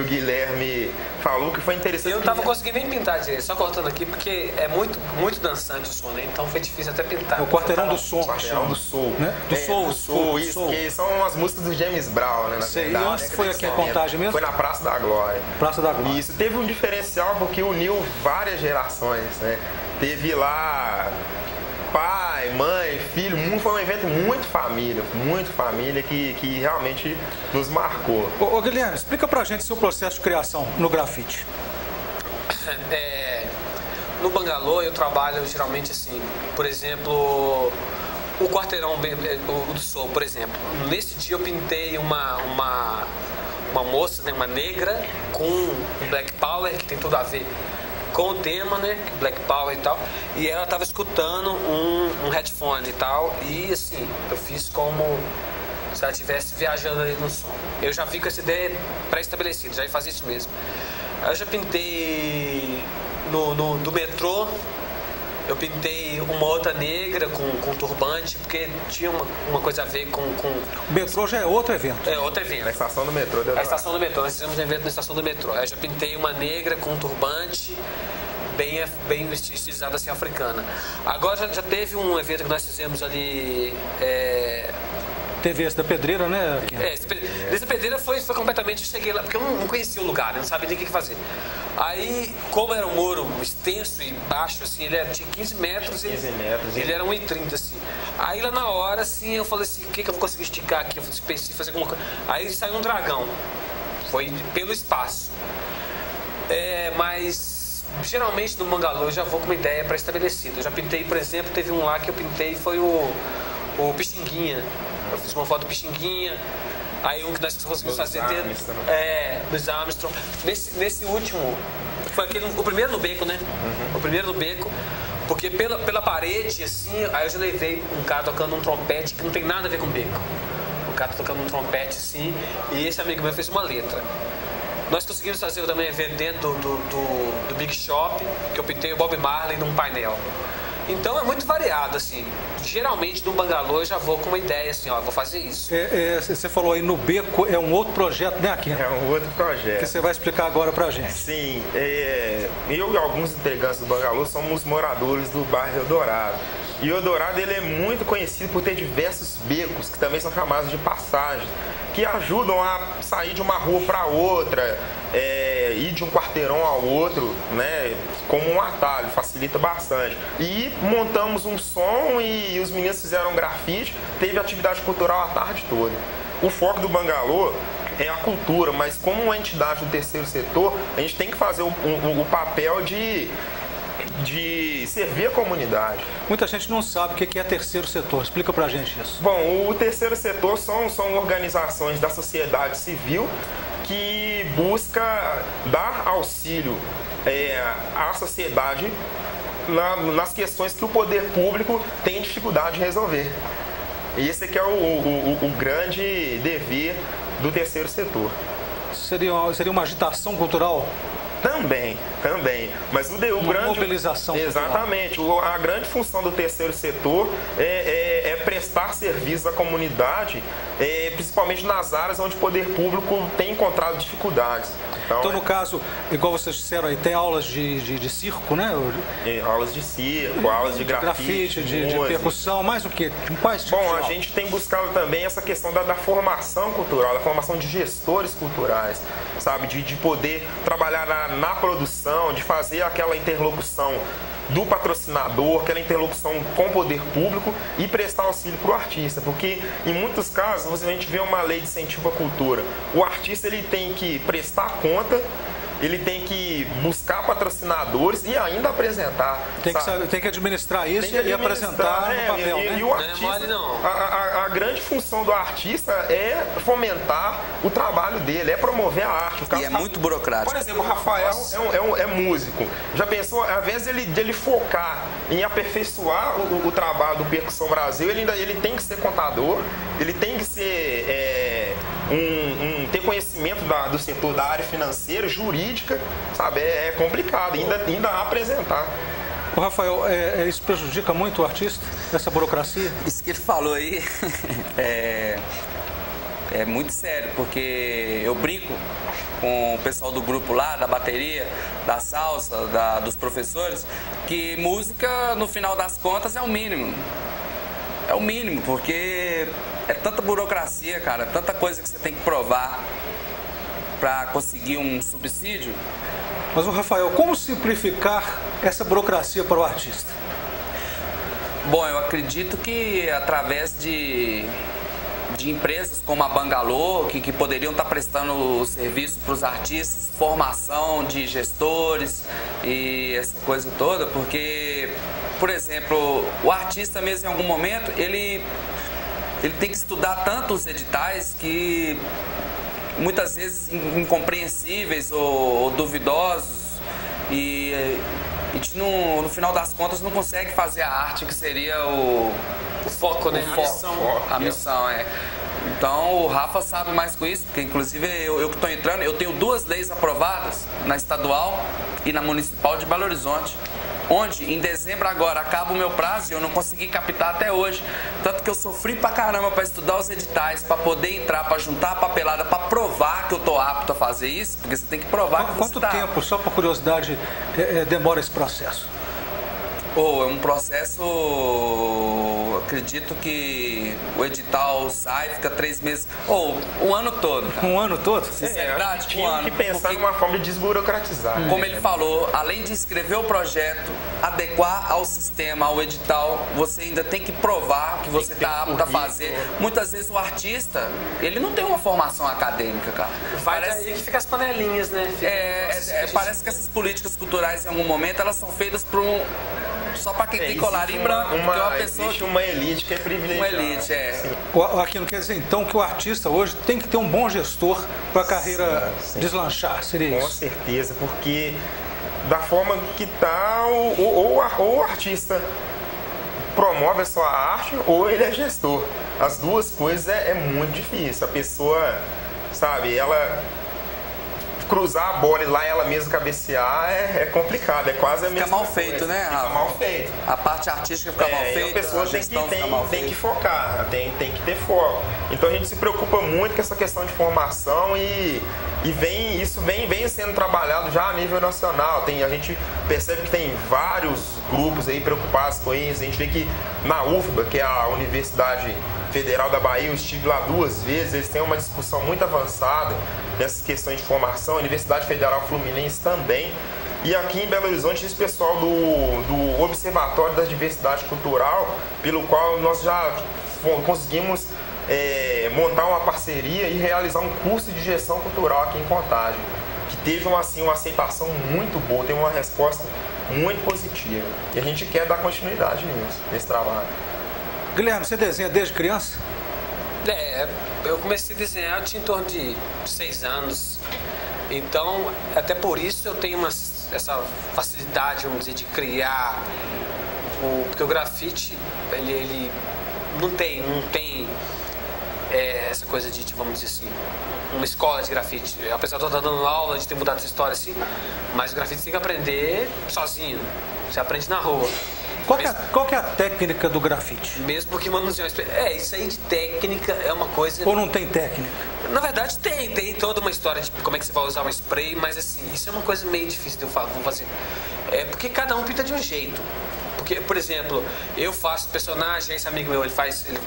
Guilherme falou, que foi interessante. Eu não estava conseguindo nem pintar direito, só cortando aqui, porque é muito, muito dançante o som, né? Então foi difícil até pintar. É o Quarteirão do Som. Quarteirão do Soul. Né? Do Soul, isso, que são as músicas do James Brown, né? Na verdade, e onde foi aqui a contagem mesmo? Foi na Praça da Glória. Praça da Glória. Isso, teve um diferencial porque uniu várias gerações, né? Teve lá pai, mãe, filho, foi um evento muito família que realmente nos marcou. Ô Guilherme, explica pra gente seu processo de criação no grafite. No Bangalô eu trabalho geralmente assim, por exemplo, o Quarteirão do Soul, por exemplo. Nesse dia eu pintei uma moça, né, uma negra, com um Black Power, que tem tudo a ver com o tema, né, Black Power e tal, e ela estava escutando um headphone e tal, e assim, eu fiz como se ela estivesse viajando ali no som. Eu já vi com essa ideia pré-estabelecida, já ia fazer isso mesmo. Eu já pintei do metrô, eu pintei uma outra negra com turbante, porque tinha uma coisa a ver com... O metrô já é outro evento. É outro evento. Na estação do metrô. A estação do metrô, nós fizemos um evento na estação do metrô. Eu já pintei uma negra com turbante, bem estilizada assim, africana. Agora já teve um evento que nós fizemos ali... Teve esse da Pedreira, né? Dessa Pedreira foi completamente... Eu cheguei lá, porque eu não conhecia o lugar, eu não sabia nem o que fazer. Aí, como era um muro extenso e baixo, assim, ele tinha 15 metros, ele era 1,30, assim. Aí lá na hora, assim, eu falei assim, o que eu vou conseguir esticar aqui? Eu pensei em fazer alguma coisa. Aí saiu um dragão. Foi pelo espaço. Mas geralmente no Bangalô eu já vou com uma ideia pré-estabelecida. Eu já pintei, por exemplo, teve um lá que eu pintei, foi o Pixinguinha. Eu fiz uma foto do Pixinguinha. Aí um que nós conseguimos fazer dentro. Dos Armstrong. Nesse último, foi o primeiro no beco, né? O primeiro no beco. Porque pela parede, assim, aí eu já levei um cara tocando um trompete que não tem nada a ver com beco. O cara tocando um trompete, assim, e esse amigo meu fez uma letra. Nós conseguimos fazer também evento dentro do Big Shop, que eu pintei o Bob Marley num painel. Então é muito variado, assim. Geralmente no Bangalô eu já vou com uma ideia assim, vou fazer isso. Você falou aí no Beco, é um outro projeto, né, aqui? É um outro projeto. Que você vai explicar agora pra gente. Sim, eu e alguns integrantes do Bangalô somos moradores do bairro Eldorado. E o Eldorado ele é muito conhecido por ter diversos becos, que também são chamados de passagens, que ajudam a sair de uma rua para outra, ir de um quarteirão ao outro, né, como um atalho, facilita bastante. E montamos um som e os meninos fizeram grafite, teve atividade cultural a tarde toda. O foco do Bangalô é a cultura, mas como uma entidade do terceiro setor, a gente tem que fazer o papel de servir a comunidade. Muita gente não sabe o que é terceiro setor. Explica pra gente isso. Bom, o terceiro setor são organizações da sociedade civil que busca dar auxílio à sociedade nas questões que o poder público tem dificuldade de resolver. E esse aqui é o grande dever do terceiro setor. Seria uma agitação cultural? Também. Mas o grande... mobilização. Exatamente. A grande função do terceiro setor é prestar serviço à comunidade, principalmente nas áreas onde o poder público tem encontrado dificuldades. Então, no caso, igual vocês disseram aí, tem aulas de circo, né? Aulas de circo, aulas de grafite, de percussão, mais o quê? Quais tipos de Bom, a aula? gente tem buscado também essa questão da formação cultural, da formação de gestores culturais, sabe? De poder trabalhar na produção, de fazer aquela interlocução do patrocinador, aquela interlocução com o poder público e prestar auxílio para o artista, porque em muitos casos a gente vê uma lei de incentivo à cultura. O artista ele tem que prestar conta, ele tem que buscar patrocinadores e ainda apresentar. Tem que administrar isso e apresentar no papel, né? E o artista, a grande função do artista é fomentar o trabalho dele, é promover a arte. E é muito burocrático. Por exemplo, o Rafael é músico. Já pensou, ao invés dele focar em aperfeiçoar o trabalho do Percussão Brasil, ele tem que ser contador, ele tem que ser ter conhecimento do setor da área financeira, jurídica, sabe? É complicado, ainda apresentar. O Rafael, isso prejudica muito o artista, essa burocracia? Isso que ele falou aí é muito sério, porque eu brinco com o pessoal do grupo lá, da bateria, da salsa, dos professores, que música, no final das contas, é o mínimo. É o mínimo, porque é tanta burocracia, cara, tanta coisa que você tem que provar para conseguir um subsídio. Mas, o Rafael, como simplificar essa burocracia para o artista? Bom, eu acredito que através de empresas como a Bangalô, que poderiam estar prestando serviço para os artistas, formação de gestores e essa coisa toda, porque, por exemplo, o artista mesmo em algum momento, ele tem que estudar tanto os editais que muitas vezes incompreensíveis ou duvidosos e no final das contas não consegue fazer a arte que seria o foco, né? A missão. Então o Rafa sabe mais com isso, porque inclusive eu que estou entrando, eu tenho 2 leis aprovadas na estadual e na municipal de Belo Horizonte, onde em dezembro agora acaba o meu prazo e eu não consegui captar até hoje. Tanto que eu sofri pra caramba pra estudar os editais, pra poder entrar, pra juntar a papelada, pra provar que eu tô apto a fazer isso, porque você tem que provar que você Quanto tempo, só por curiosidade, demora esse processo? É um processo, acredito que o edital sai, fica 3 meses, um ano todo. Cara. Um ano todo? Sinceridade, tinha que pensar numa forma de desburocratizar. Como ele falou, além de escrever o projeto, adequar ao sistema, ao edital, você ainda tem que provar que você está apto a fazer. Muitas vezes o artista, ele não tem uma formação acadêmica, cara. Parece que fica as panelinhas, né? Parece que essas políticas culturais, em algum momento, elas são feitas só para quem tem colarinho branco. Existe uma elite que é privilegiada. Uma elite, Aqui não quer dizer então que o artista hoje tem que ter um bom gestor para a carreira deslanchar, seria isso? Com certeza, porque da forma que está, ou o artista promove a sua arte ou ele é gestor. As duas coisas é muito difícil. A pessoa, sabe, ela cruzar a bola e lá ela mesma cabecear é complicado, é quase a mesma coisa. Fica mal feito, né, Rafa? Fica mal feito. A parte artística fica mal feita, a pessoa tem que focar, tem que ter foco. Então a gente se preocupa muito com essa questão de formação e isso vem sendo trabalhado já a nível nacional. A gente percebe que tem vários grupos aí preocupados com isso. A gente vê que na UFBA, que é a Universidade Federal da Bahia, eu estive lá 2 vezes, eles têm uma discussão muito avançada nessas questões de formação, a Universidade Federal Fluminense também. E aqui em Belo Horizonte, esse pessoal do Observatório da Diversidade Cultural, pelo qual nós já conseguimos montar uma parceria e realizar um curso de gestão cultural aqui em Contagem, que teve uma aceitação muito boa, teve uma resposta muito positiva. E a gente quer dar continuidade nesse trabalho. Guilherme, você desenha desde criança? Eu comecei a desenhar, eu tinha em torno de 6 anos. Então, até por isso eu tenho umas essa facilidade, vamos dizer, de criar. Porque o grafite, ele não tem essa coisa de, vamos dizer assim, uma escola de grafite. Apesar de eu estar dando aula, de ter mudado essa história assim, mas o grafite você tem que aprender sozinho. Você aprende na rua. Qual que é a técnica do grafite? Mesmo porque manusear isso aí de técnica é uma coisa... Ou não tem técnica? Na verdade tem toda uma história de como é que você vai usar um spray, mas assim, isso é uma coisa meio difícil de eu fazer. Porque cada um pinta de um jeito. Porque, por exemplo, eu faço personagem, esse amigo meu, ele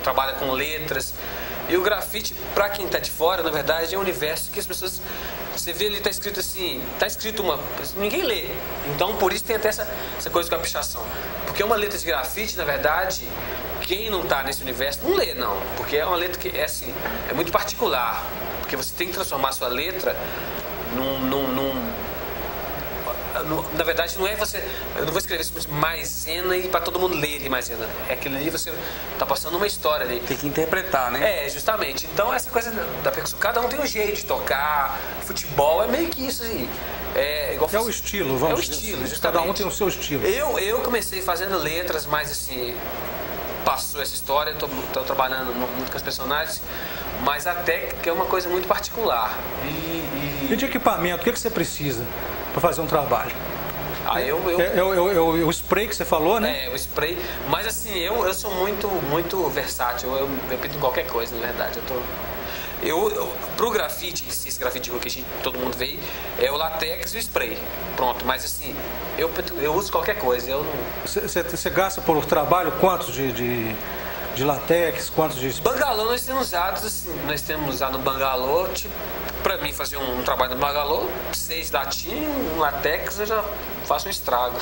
trabalha com letras. E o grafite, pra quem tá de fora, na verdade, é um universo que as pessoas... Você vê ali, tá escrito assim... Tá escrito ninguém lê. Então, por isso tem até essa coisa com a pichação. Porque uma letra de grafite, na verdade, quem não tá nesse universo não lê, não. Porque é uma letra que, assim, é muito particular. Porque você tem que transformar a sua letra na verdade, não é você... Eu não vou escrever isso de maisena e para todo mundo ler de maisena. É aquilo ali, você tá passando uma história ali. Tem que interpretar, né? Justamente. Então, essa coisa da percussão, cada um tem um jeito de tocar. Futebol é meio que isso aí. É o estilo, vamos dizer. É o estilo, assim. justamente. Cada um tem o seu estilo. Eu comecei fazendo letras, mas assim... Passou essa história, tô trabalhando muito com os personagens, mas a técnica é uma coisa muito particular. E de equipamento, o que você precisa para fazer um trabalho? O spray que você falou, né? O spray. Mas assim, eu sou muito versátil. Eu pinto qualquer coisa, na verdade. Pro grafite, esse grafite que todo mundo vê, é o latex e o spray. Pronto, mas assim, eu uso qualquer coisa. Você gasta por trabalho quantos de latex, quantos de spray? Bangalô nós temos usado, assim, no bangalô, tipo, pra mim fazer um trabalho no bangalô, 6 latinhos, um latex, eu já faço um estrago.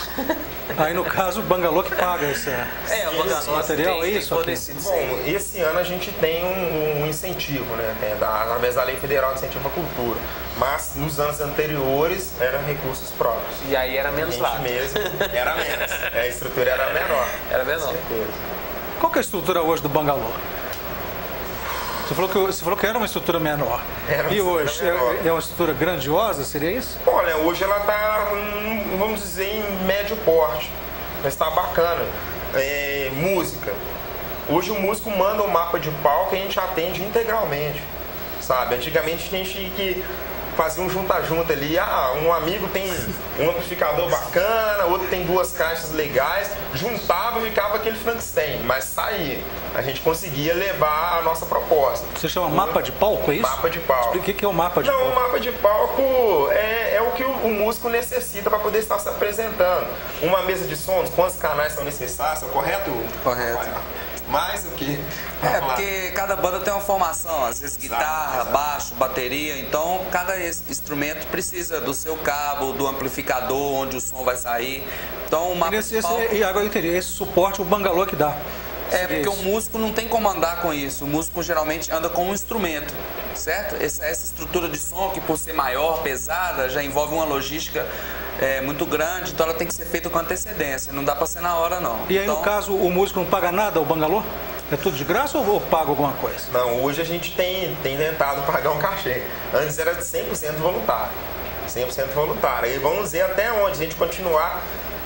Aí no caso o bangalô que paga esse o bangalô material, é isso? Bom, esse ano a gente tem um incentivo, né? Através da Lei Federal de Incentivo à Cultura. Mas nos anos anteriores eram recursos próprios. E aí era menos lá. Mesmo, era menos. A estrutura era menor. Era menor. Com certeza. Qual que é a estrutura hoje do bangalô? Você falou que era uma estrutura menor. E hoje é uma estrutura grandiosa, seria isso? Olha, hoje ela está, vamos dizer, em médio porte. Mas está bacana. Música. Hoje o músico manda um mapa de palco e a gente atende integralmente. Sabe? Antigamente a gente que fazia um junta-junta ali. Um amigo tem um amplificador bacana, outro tem 2 caixas legais. Juntava e ficava aquele Frankenstein, mas saía. A gente conseguia levar a nossa proposta. Você chama mapa de palco, é isso? Mapa de palco. O que é o mapa de palco? Não, o mapa de palco é o que o músico necessita para poder estar se apresentando. Uma mesa de sons, quantos canais são necessários, correto? Correto. Mais do que... Porque cada banda tem uma formação, às vezes guitarra, baixo, bateria, então cada instrumento precisa do seu cabo, do amplificador, onde o som vai sair. Então o mapa de palco... E agora eu entendi, esse suporte o bangalô que dá. Porque o músico não tem como andar com isso, o músico geralmente anda com um instrumento, certo? Essa estrutura de som, que por ser maior, pesada, já envolve uma logística muito grande, então ela tem que ser feita com antecedência, não dá para ser na hora não. E aí então, no caso o músico não paga nada ao bangalô? É tudo de graça ou paga alguma coisa? Não, hoje a gente tem tentado pagar um cachê. Antes era de 100% voluntário. 100% voluntário. E vamos ver até onde a gente continuar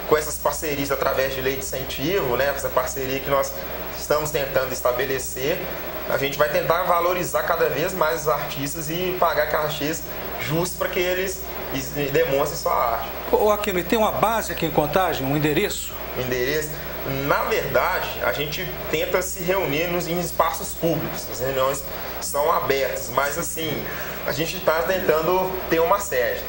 com essas parcerias através de lei de incentivo, né? Essa parceria que nós estamos tentando estabelecer. A gente vai tentar valorizar cada vez mais os artistas e pagar cachês justos para que eles demonstrem sua arte. Aquino, e tem uma base aqui em Contagem, um endereço? Na verdade, a gente tenta se reunir em espaços públicos. As reuniões são abertas, mas assim, a gente está tentando ter uma sede,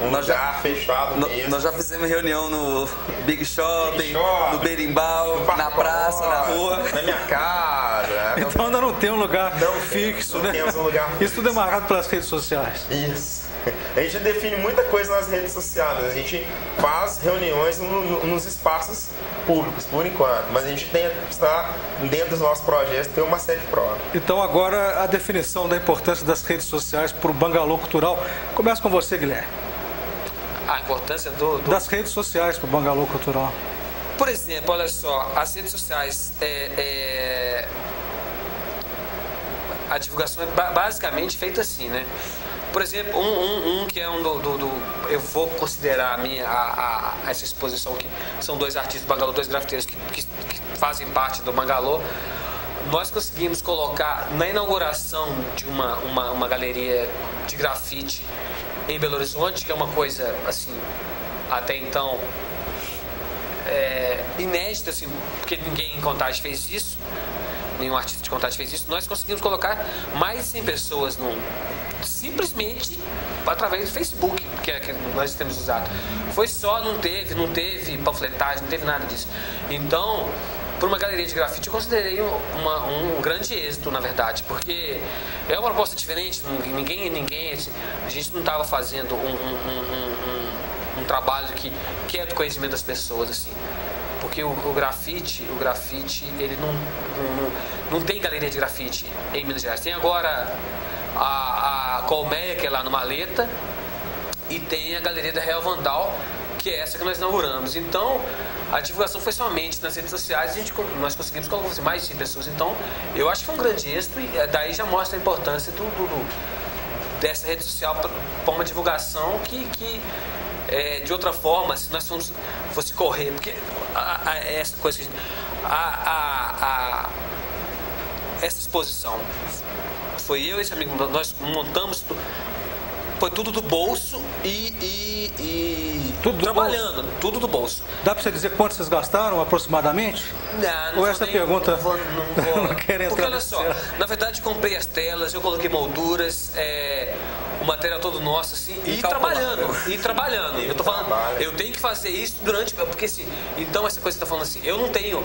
lugar fechado mesmo. Nós já fizemos reunião no Big Shopping, no Berimbau, na praça, na rua. Na minha casa. Então ainda não tem um lugar fixo, né? Temos um lugar fixo. Isso tudo é marcado pelas redes sociais. Isso. A gente define muita coisa nas redes sociais, a gente faz reuniões nos espaços públicos, por enquanto, mas a gente tenta estar dentro dos nossos projetos, ter uma sede própria. Então agora a definição da importância das redes sociais para o bangalô cultural. Começa com você, Guilherme. A importância das redes sociais para o bangalô cultural. Por exemplo, olha só, as redes sociais a divulgação é basicamente feita assim, né? Por exemplo, que é eu vou considerar essa exposição, que são 2 artistas do Bangalô, 2 grafiteiros que fazem parte do Bangalô. Nós conseguimos colocar na inauguração de uma galeria de grafite em Belo Horizonte, que é uma coisa, assim, até então inédita, assim, porque ninguém em Contagem fez isso, nenhum artista de Contagem fez isso. Nós conseguimos colocar mais de 100 pessoas simplesmente através do Facebook, que nós temos usado. Foi só, não teve panfletagem, não teve nada disso. Então, por uma galeria de grafite, eu considerei um grande êxito, na verdade, porque é uma proposta diferente. Ninguém assim, a gente não estava fazendo um trabalho que é do conhecimento das pessoas, assim, porque o grafite ele não tem galeria de grafite em Minas Gerais. Tem agora a Colmeia, que é lá no Maleta, e tem a galeria da Real Vandal, que é essa que nós inauguramos. Então, a divulgação foi somente nas redes sociais, nós conseguimos colocar mais de 100 pessoas. Então, eu acho que foi um grande êxito, e daí já mostra a importância dessa rede social para uma divulgação que de outra forma, se nós fosse correr, porque essa coisa que essa exposição foi eu e esse amigo, nós montamos, foi tudo do bolso e tudo trabalhando, tudo do bolso. Dá para você dizer quanto vocês gastaram aproximadamente? Não ou essa pergunta não vou. não quero entrar. Porque olha só, na verdade comprei as telas, eu coloquei molduras, o material todo nosso, assim, e trabalhando. Eu tô falando, eu tenho que fazer isso porque assim, então essa coisa que você tá falando assim, eu não tenho,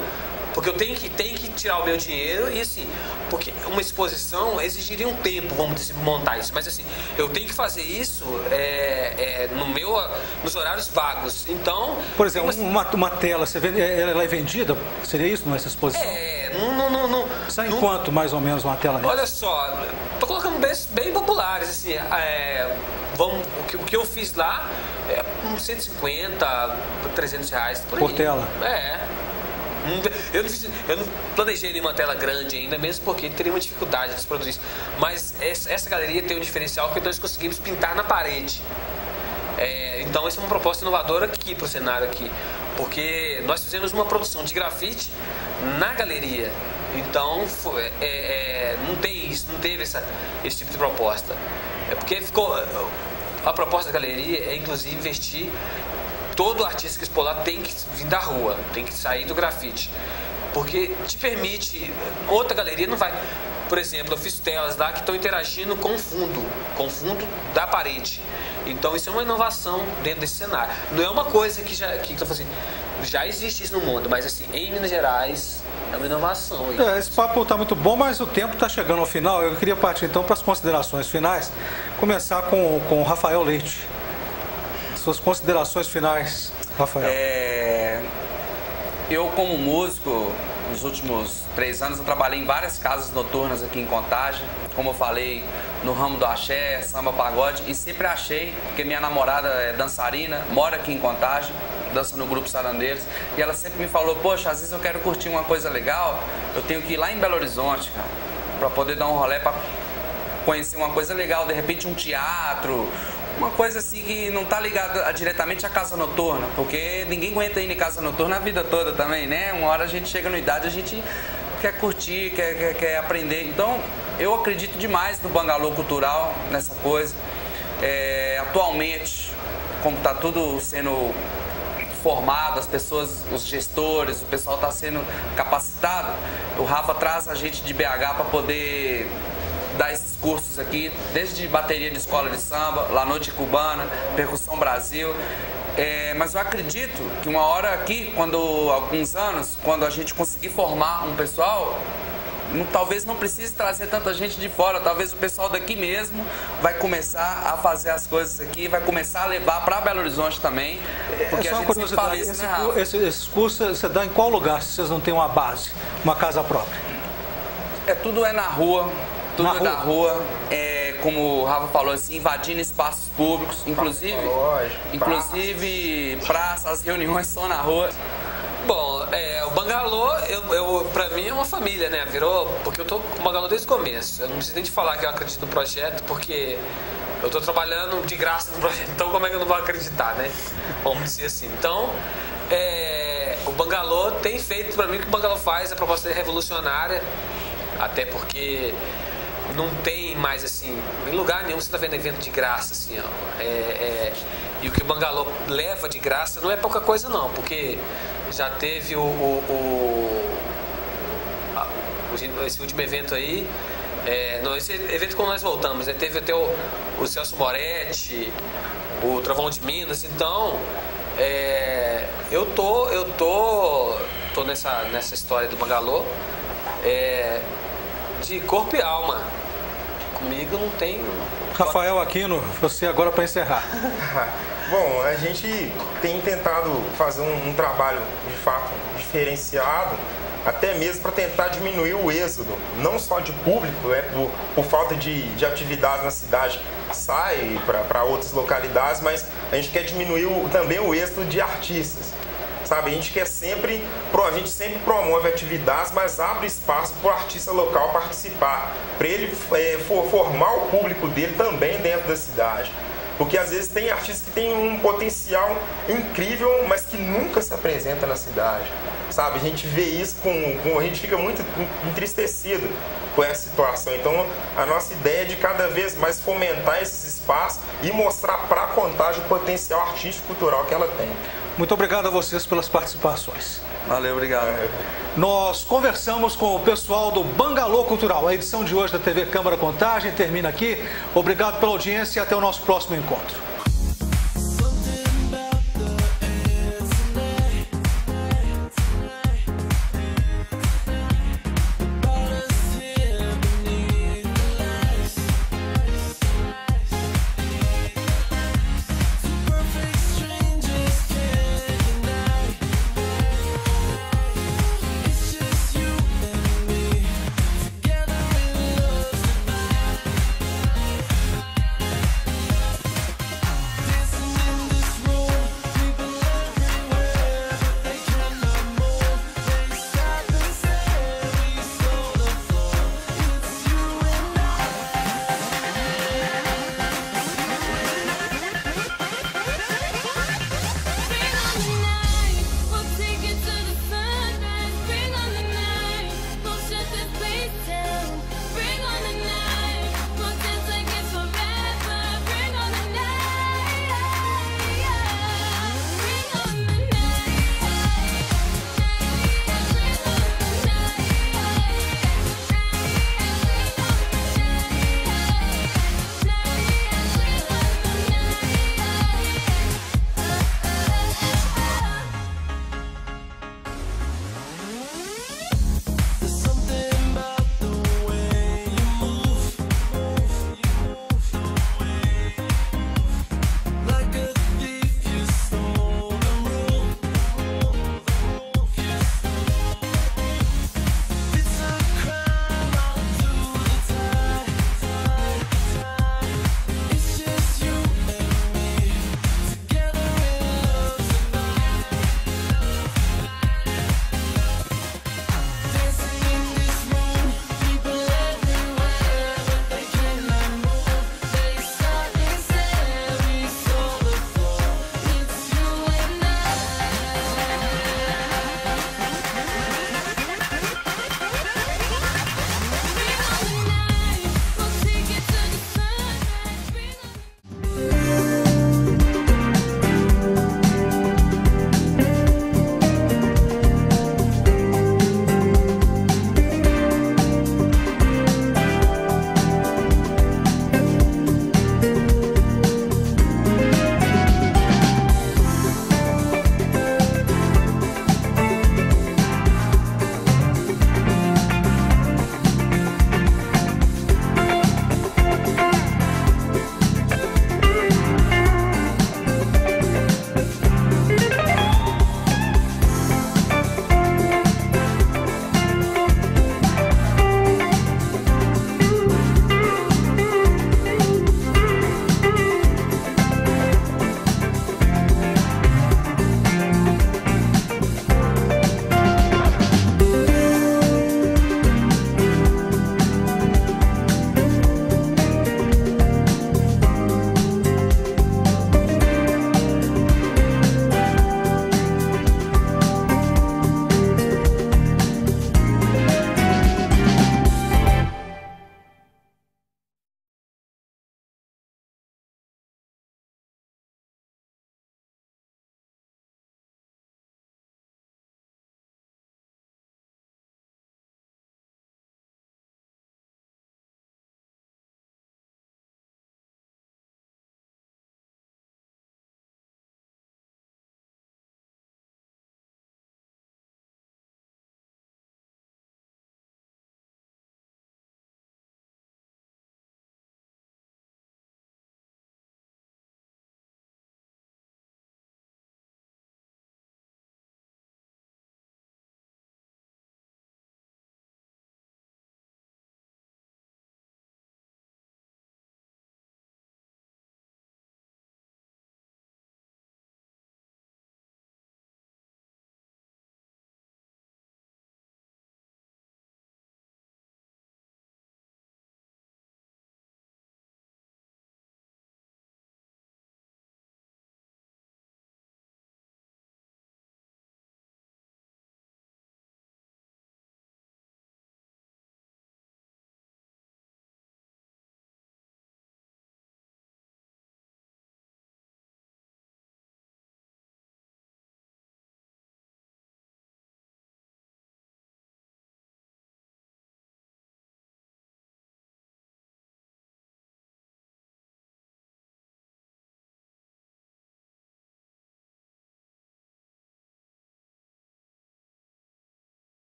porque eu tenho que tirar o meu dinheiro e assim, porque uma exposição exigiria um tempo, vamos dizer, montar isso, mas assim, eu tenho que fazer isso nos horários vagos. Então, por exemplo, uma tela, ela é vendida? Seria isso nessa exposição? Não. Sai em quanto, mais ou menos, uma tela? Olha só, tô colocando preços bem populares, assim, o que eu fiz lá é uns 150, 300 reais por tela? Eu não planejei nenhuma tela grande ainda, mesmo porque teria uma dificuldade de se produzir isso. Mas essa galeria tem um diferencial que nós conseguimos pintar na parede. Então essa é uma proposta inovadora aqui para o cenário aqui, porque nós fizemos uma produção de grafite na galeria. Então não tem isso, não teve esse tipo de proposta. Porque a proposta da galeria é inclusive investir. Todo artista que expor lá tem que vir da rua, tem que sair do grafite, porque te permite, outra galeria não vai. Por exemplo, eu fiz telas lá que estão interagindo com o fundo da parede. Então isso é uma inovação dentro desse cenário. Não é uma coisa que assim, já existe isso no mundo, mas assim, em Minas Gerais é uma inovação. Esse papo está muito bom, mas o tempo está chegando ao final. Eu queria partir então para as considerações finais, começar com o Rafael Leite. Suas considerações finais, Rafael. Eu, como músico, nos últimos 3 anos, eu trabalhei em várias casas noturnas aqui em Contagem. Como eu falei, no ramo do axé, samba, pagode. E sempre achei, porque minha namorada é dançarina, mora aqui em Contagem, dança no grupo Sarandeiros. E ela sempre me falou, poxa, às vezes eu quero curtir uma coisa legal, eu tenho que ir lá em Belo Horizonte, cara, pra poder dar um rolê, pra conhecer uma coisa legal, de repente um teatro, uma coisa assim que não tá ligada diretamente à casa noturna, porque ninguém aguenta ir em casa noturna a vida toda também, né? Uma hora a gente chega na idade, a gente quer curtir, quer aprender. Então, eu acredito demais no Bangalô cultural, nessa coisa. Atualmente, como tá tudo sendo formado, as pessoas, os gestores, o pessoal tá sendo capacitado, o Rafa traz a gente de BH para poder dar esses cursos aqui, desde bateria de escola de samba, La Noite Cubana, Percussão Brasil. Mas eu acredito que uma hora aqui, alguns anos, quando a gente conseguir formar um pessoal, talvez não precise trazer tanta gente de fora, talvez o pessoal daqui mesmo vai começar a fazer as coisas aqui, vai começar a levar para Belo Horizonte também, porque a gente sempre fala isso, né, Rafa? Esses cursos você dá em qual lugar, se vocês não têm uma base, uma casa própria? Tudo na rua. Tudo na rua, como o Rafa falou assim, invadindo espaços públicos, inclusive praças, as reuniões são na rua. Bom, o Bangalô, pra mim é uma família, né? Virou, porque eu tô com o Bangalô desde o começo. Eu não preciso nem te falar que eu acredito no projeto, porque eu tô trabalhando de graça no projeto. Então como é que eu não vou acreditar, né? Vamos dizer assim. Então, o Bangalô tem feito pra mim o que o Bangalô faz, a proposta é revolucionária, até porque não tem mais assim, em lugar nenhum você tá vendo evento de graça, assim, ó. E o que o Bangalô leva de graça não é pouca coisa não, porque já teve esse último evento aí, esse evento quando nós voltamos, né? Teve até o Celso Moretti, o Trovão de Minas, então eu tô nessa história do Bangalô de corpo e alma. Comigo não tem... Rafael Aquino, você agora para encerrar. Bom, a gente tem tentado fazer um trabalho de fato diferenciado, até mesmo para tentar diminuir o êxodo, não só de público, por falta de atividades na cidade, sai para outras localidades, mas a gente quer diminuir também o êxodo de artistas. Sabe, a gente sempre promove atividades, mas abre espaço para o artista local participar, para ele formar o público dele também dentro da cidade. Porque às vezes tem artistas que têm um potencial incrível, mas que nunca se apresenta na cidade. Sabe, a gente vê isso, a gente fica muito entristecido com essa situação. Então a nossa ideia é de cada vez mais fomentar esses espaços e mostrar para a Contagem o potencial artístico e cultural que ela tem. Muito obrigado a vocês pelas participações. Valeu, obrigado. Nós conversamos com o pessoal do Bangalô Cultural. A edição de hoje da TV Câmara Contagem termina aqui. Obrigado pela audiência e até o nosso próximo encontro.